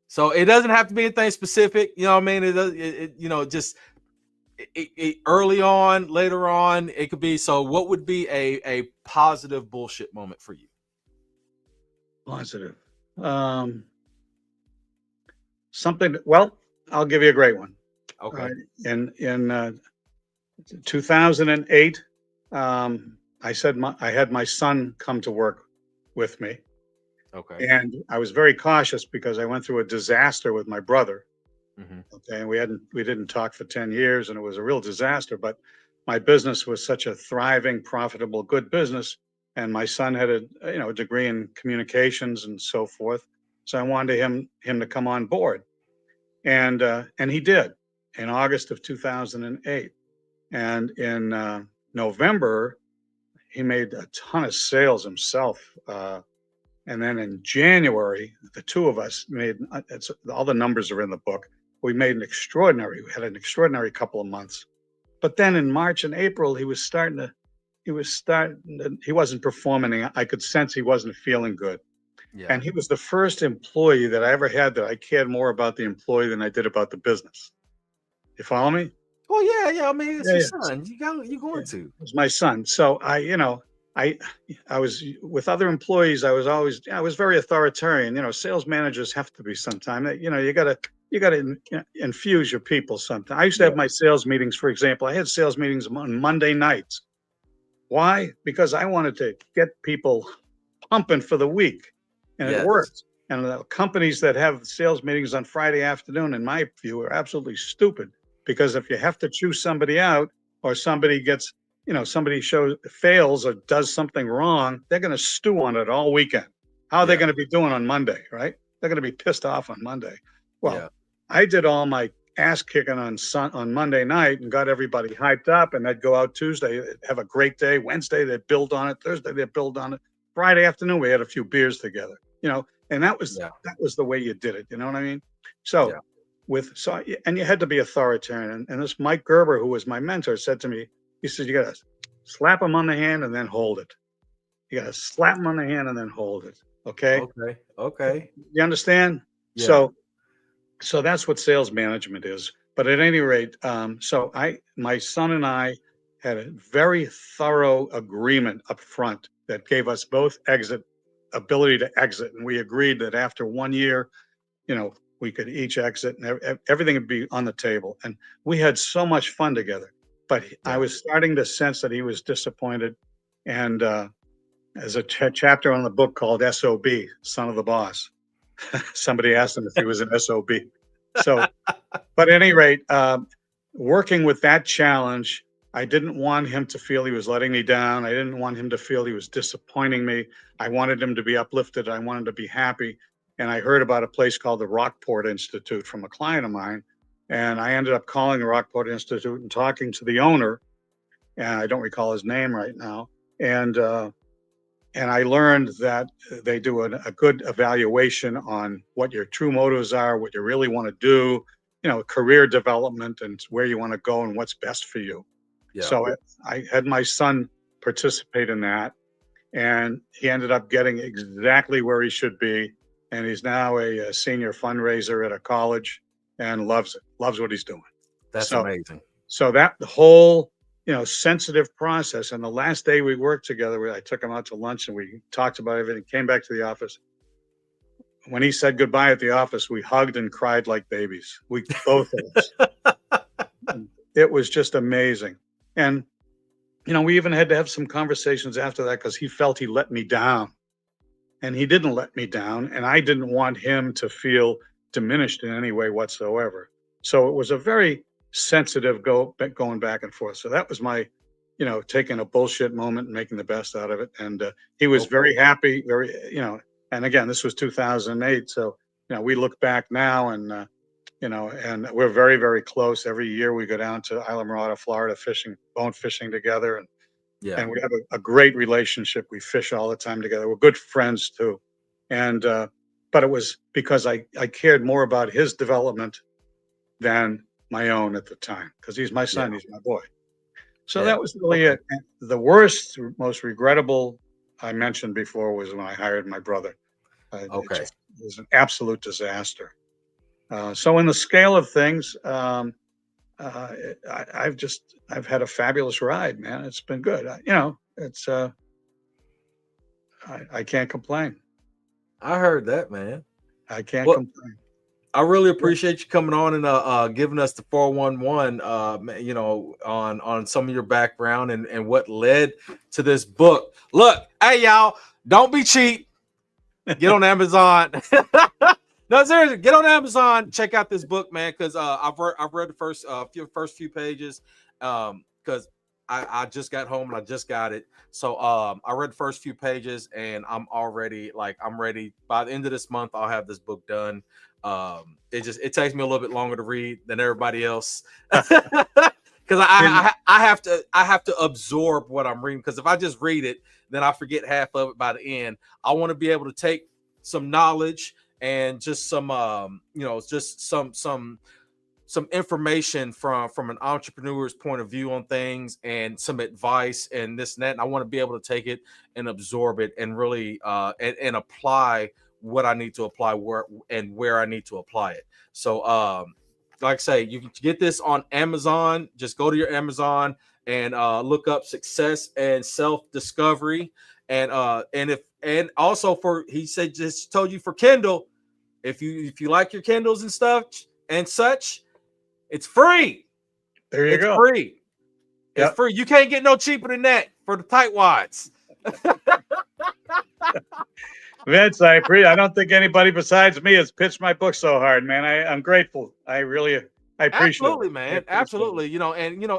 So it doesn't have to be anything specific. You know what I mean? It does, just early on, later on, it could be. So what would be a positive bullshit moment for you? Positive. Something. Well, I'll give you a great one. Okay. In 2008, I had my son come to work with me, Okay. and I was very cautious because I went through a disaster with my brother. Mm-hmm. Okay, and we didn't talk for 10 years, and it was a real disaster. But my business was such a thriving, profitable, good business, and my son had a degree in communications and so forth. So I wanted him to come on board, and he did in August of 2008. And in November, he made a ton of sales himself. And then in January, the two of us made all the numbers are in the book. We had an extraordinary couple of months. But then in March and April, he wasn't performing. I could sense he wasn't feeling good. Yeah. And he was the first employee that I ever had that I cared more about the employee than I did about the business. You follow me? Well, yeah. I mean, it's Yeah, your yeah. son. You're Yeah, going it to. was my son. So I I was with other employees. I was very authoritarian. Sales managers have to be sometime. You gotta infuse your people sometime. I used to Yeah. have my sales meetings. For example, I had sales meetings on Monday nights. Why? Because I wanted to get people pumping for the week, and it Yes. worked. And the companies that have sales meetings on Friday afternoon, in my view, are absolutely stupid because if you have to choose somebody out or somebody fails or does something wrong, they're going to stew on it all weekend. How are they Yeah. going to be doing on Monday, right? They're going to be pissed off on Monday. Well, Yeah. I did all my ass kicking on Monday night and got everybody hyped up, and they'd go out Tuesday, have a great day. Wednesday, they'd build on it. Thursday, they'd build on it. Friday afternoon, we had a few beers together, and Yeah. that was the way you did it. You know what I mean? Yeah. So and you had to be authoritarian. And this Mike Gerber, who was my mentor, said to me, he said, you got to slap him on the hand and then hold it. You got to slap him on the hand and then hold it. Okay. Okay. Okay. You understand? Yeah. So that's what sales management is. But at any rate, my son and I had a very thorough agreement up front that gave us both ability to exit. And we agreed that after 1 year, we could each exit and everything would be on the table. And we had so much fun together. But I Yeah. was starting to sense that he was disappointed. And there's a chapter on the book called SOB, Son of the Boss. Somebody asked him if he was an SOB. So, but at any rate, working with that challenge, I didn't want him to feel he was letting me down. I didn't want him to feel he was disappointing me. I wanted him to be uplifted. I wanted him to be happy. And I heard about a place called the Rockport Institute from a client of mine. And I ended up calling the Rockport Institute and talking to the owner. And I don't recall his name right now. And and I learned that they do a good evaluation on what your true motives are, what you really want to do, career development and where you want to go and what's best for you. Yeah. So I had my son participate in that, and he ended up getting exactly where he should be. And he's now a senior fundraiser at a college and loves it, loves what he's doing. That's So, amazing. so that the whole, sensitive process. And the last day we worked together, I took him out to lunch and we talked about everything, came back to the office. When he said goodbye at the office, we hugged and cried like babies. We both of us. It was just amazing. And, we even had to have some conversations after that because he felt he let me down. And he didn't let me down. And I didn't want him to feel diminished in any way whatsoever. So it was a very sensitive going back and forth. So that was my, taking a bullshit moment and making the best out of it. And he was very happy, and again, this was 2008. So, we look back now and, and we're very, very close. Every year we go down to Islamorada, Florida, bone fishing together. And we have a great relationship. We fish all the time together. We're good friends too. And, but it was because I cared more about his development than my own at the time, because he's my son, he's my boy. So that was really it. And the worst, most regrettable I mentioned before was when I hired my brother. It was an absolute disaster. So in the scale of things, I've had a fabulous ride, man. It's been good. It's I can't complain. I heard that, man. I can't complain. I really appreciate you coming on and giving us the 411, on some of your background and what led to this book. Look, hey y'all, don't be cheap. Get on Amazon. No, seriously, get on Amazon. Check out this book, man, because I've read the first few pages, because I just got home and I just got it. So I read the first few pages and I'm already I'm ready. By the end of this month, I'll have this book done. It takes me a little bit longer to read than everybody else. Because I have to absorb what I'm reading. Because if I just read it, then I forget half of it by the end. I want to be able to take some knowledge and just some just some information from an entrepreneur's point of view on things and some advice and this and that. And I want to be able to take it and absorb it and really and apply what I need to apply where I need to apply it. So like I say, you can get this on Amazon. Just go to your Amazon and look up success and self-discovery. And also he said, just told you for Kindle, if you like your Kindles and stuff and such, it's free. There you go. Free. It's free. You can't get no cheaper than that for the tightwads. Vince, I don't think anybody besides me has pitched my book so hard, man. I'm grateful. I appreciate Absolutely, it. man. Absolutely.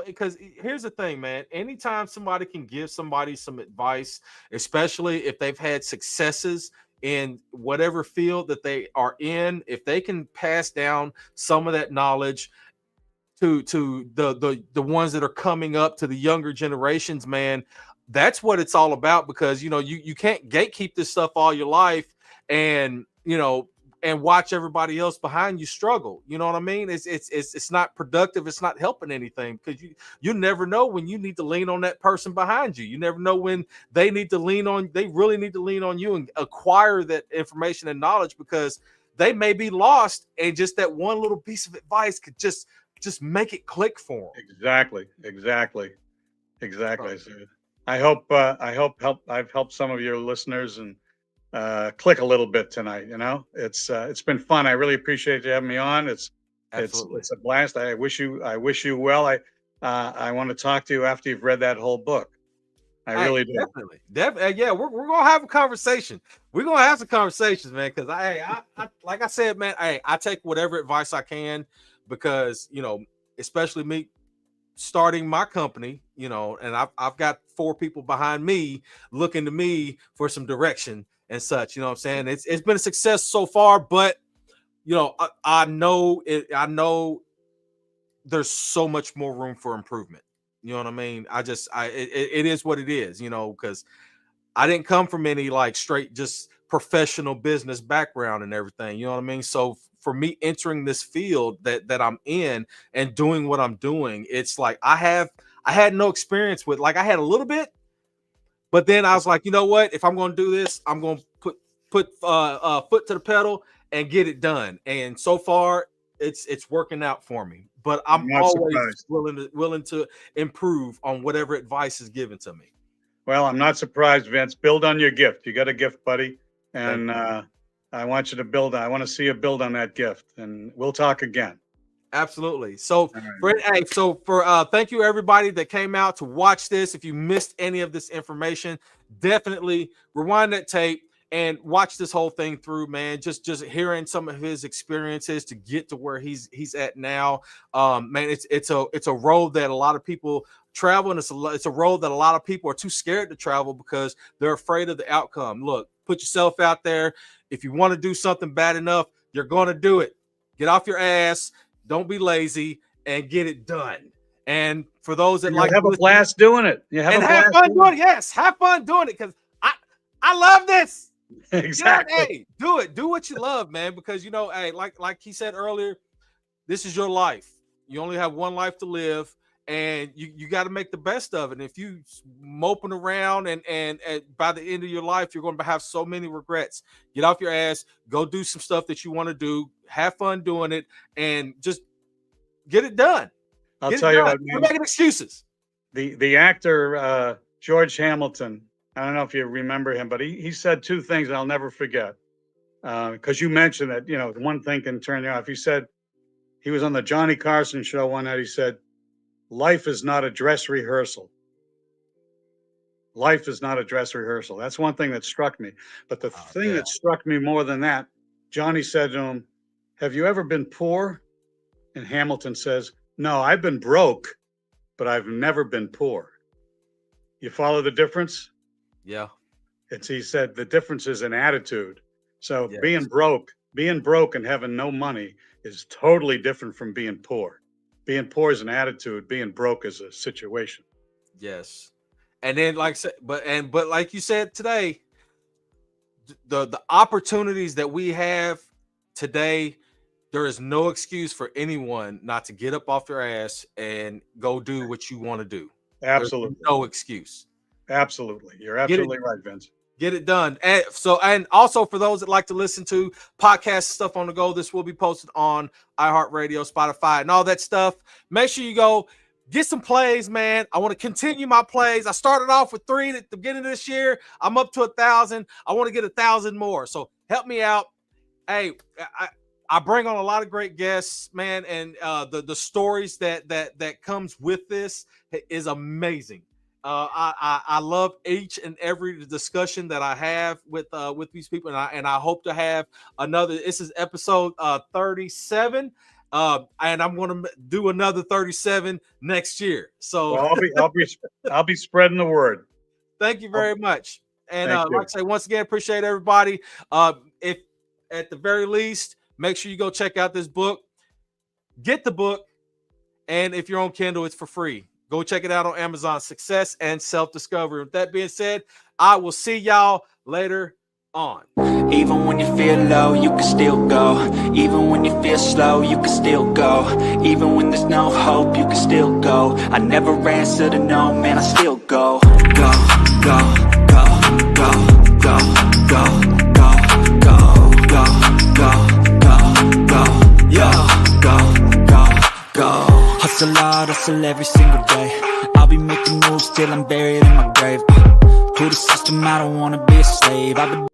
Because here's the thing, man. Anytime somebody can give somebody some advice, especially if they've had successes in whatever field that they are in, if they can pass down some of that knowledge to the ones that are coming up, to the younger generations, man, that's what it's all about. Because you can't gatekeep this stuff all your life and watch everybody else behind you struggle. You know what I mean? It's not productive. It's not helping anything, because you never know when you need to lean on that person behind you. You never know when they really need to lean on you and acquire that information and knowledge, because they may be lost, and just that one little piece of advice could just make it click for them. Exactly. So I've helped some of your listeners and click a little bit tonight. It's been fun. I really appreciate you having me on. It's a blast. I wish you well. I want to talk to you after you've read that whole book. I really do. Definitely. Yeah, we're gonna have a conversation. We're gonna have some conversations, man. Because I like I said, man, I take whatever advice I can, because especially me starting my company, and I've got 4 people behind me looking to me for some direction and such. You know what I'm saying? It's been a success so far, but I know there's so much more room for improvement. You know what I mean? It is what it is, because I didn't come from any like straight just professional business background and everything. You know what I mean? So for me entering this field that I'm in and doing what I'm doing, it's like I had no experience with, like I had a little bit, but then I was like, you know what? If I'm going to do this, I'm going to put foot to the pedal and get it done. And so far, it's working out for me. But I'm always willing to improve on whatever advice is given to me. Well, I'm not surprised, Vince. Build on your gift. You got a gift, buddy, and I want you to build. I want to see you build on that gift, and we'll talk again. Absolutely. So, thank you everybody that came out to watch this. If you missed any of this information, definitely rewind that tape and watch this whole thing through, man. Just hearing some of his experiences to get to where he's at now. Man, it's a road that a lot of people travel, and it's a road that a lot of people are too scared to travel because they're afraid of the outcome. Look, put yourself out there. If you want to do something bad enough, you're going to do it. Get off your ass. Don't be lazy and get it done. And for those that like have a blast doing it, have fun doing it. Yes, have fun doing it because I love this. Exactly. Hey, do it. Do what you love, man. Because hey, like he said earlier, this is your life. You only have one life to live, and you got to make the best of it. And if you moping around and by the end of your life, you're going to have so many regrets. Get off your ass. Go do some stuff that you want to do. Have fun doing it, and just get it done. I'll tell you what, we're making excuses. The actor George Hamilton. I don't know if you remember him, but he said two things I'll never forget. Because you mentioned that one thing can turn you off. He said he was on the Johnny Carson show one night. He said, "Life is not a dress rehearsal. Life is not a dress rehearsal." That's one thing that struck me. But the thing that struck me more than that, Johnny said to him, "Have you ever been poor?" And Hamilton says, "No, I've been broke, but I've never been poor." You follow the difference? Yeah. He said the difference is in attitude. So being broke and having no money is totally different from being poor. Being poor is an attitude. Being broke is a situation. Yes. And then but like you said today, the opportunities that we have today, there is no excuse for anyone not to get up off your ass and go do what you want to do. Absolutely. There's no excuse. Absolutely. You're absolutely right, Vince. Get it done. And also for those that like to listen to podcast stuff on the go, this will be posted on iHeartRadio, Spotify, and all that stuff. Make sure you go get some plays, man. I want to continue my plays. I started off with 3 at the beginning of this year. I'm up to 1,000. I want to get 1,000 more. So help me out. Hey, I bring on a lot of great guests, man, and the stories that comes with this is amazing. I love each and every discussion that I have with these people, and I hope to have another. This is episode 37, and I'm going to do another 37 next year. So I'll be spreading the word. Thank you very much, and like I say, once again, appreciate everybody. If at the very least, make sure you go check out this book. Get the book, and if you're on Kindle, it's for free. Go check it out on Amazon. Success and Self-Discovery. With that being said, I will see y'all later on. Even when you feel low, you can still go. Even when you feel slow, you can still go. Even when there's no hope, you can still go. I never answer to no, man, I still go. Go, go, go, go, go, go, go, go, go, go, go, go, yo, go. Hustle hard, hustle every single day. I'll be making moves till I'm buried in my grave. To the system, I don't wanna be a slave. I've been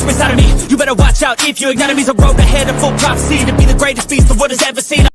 inside of me. You better watch out if your enemy's a road ahead of full prophecy to be the greatest beast the world has ever seen.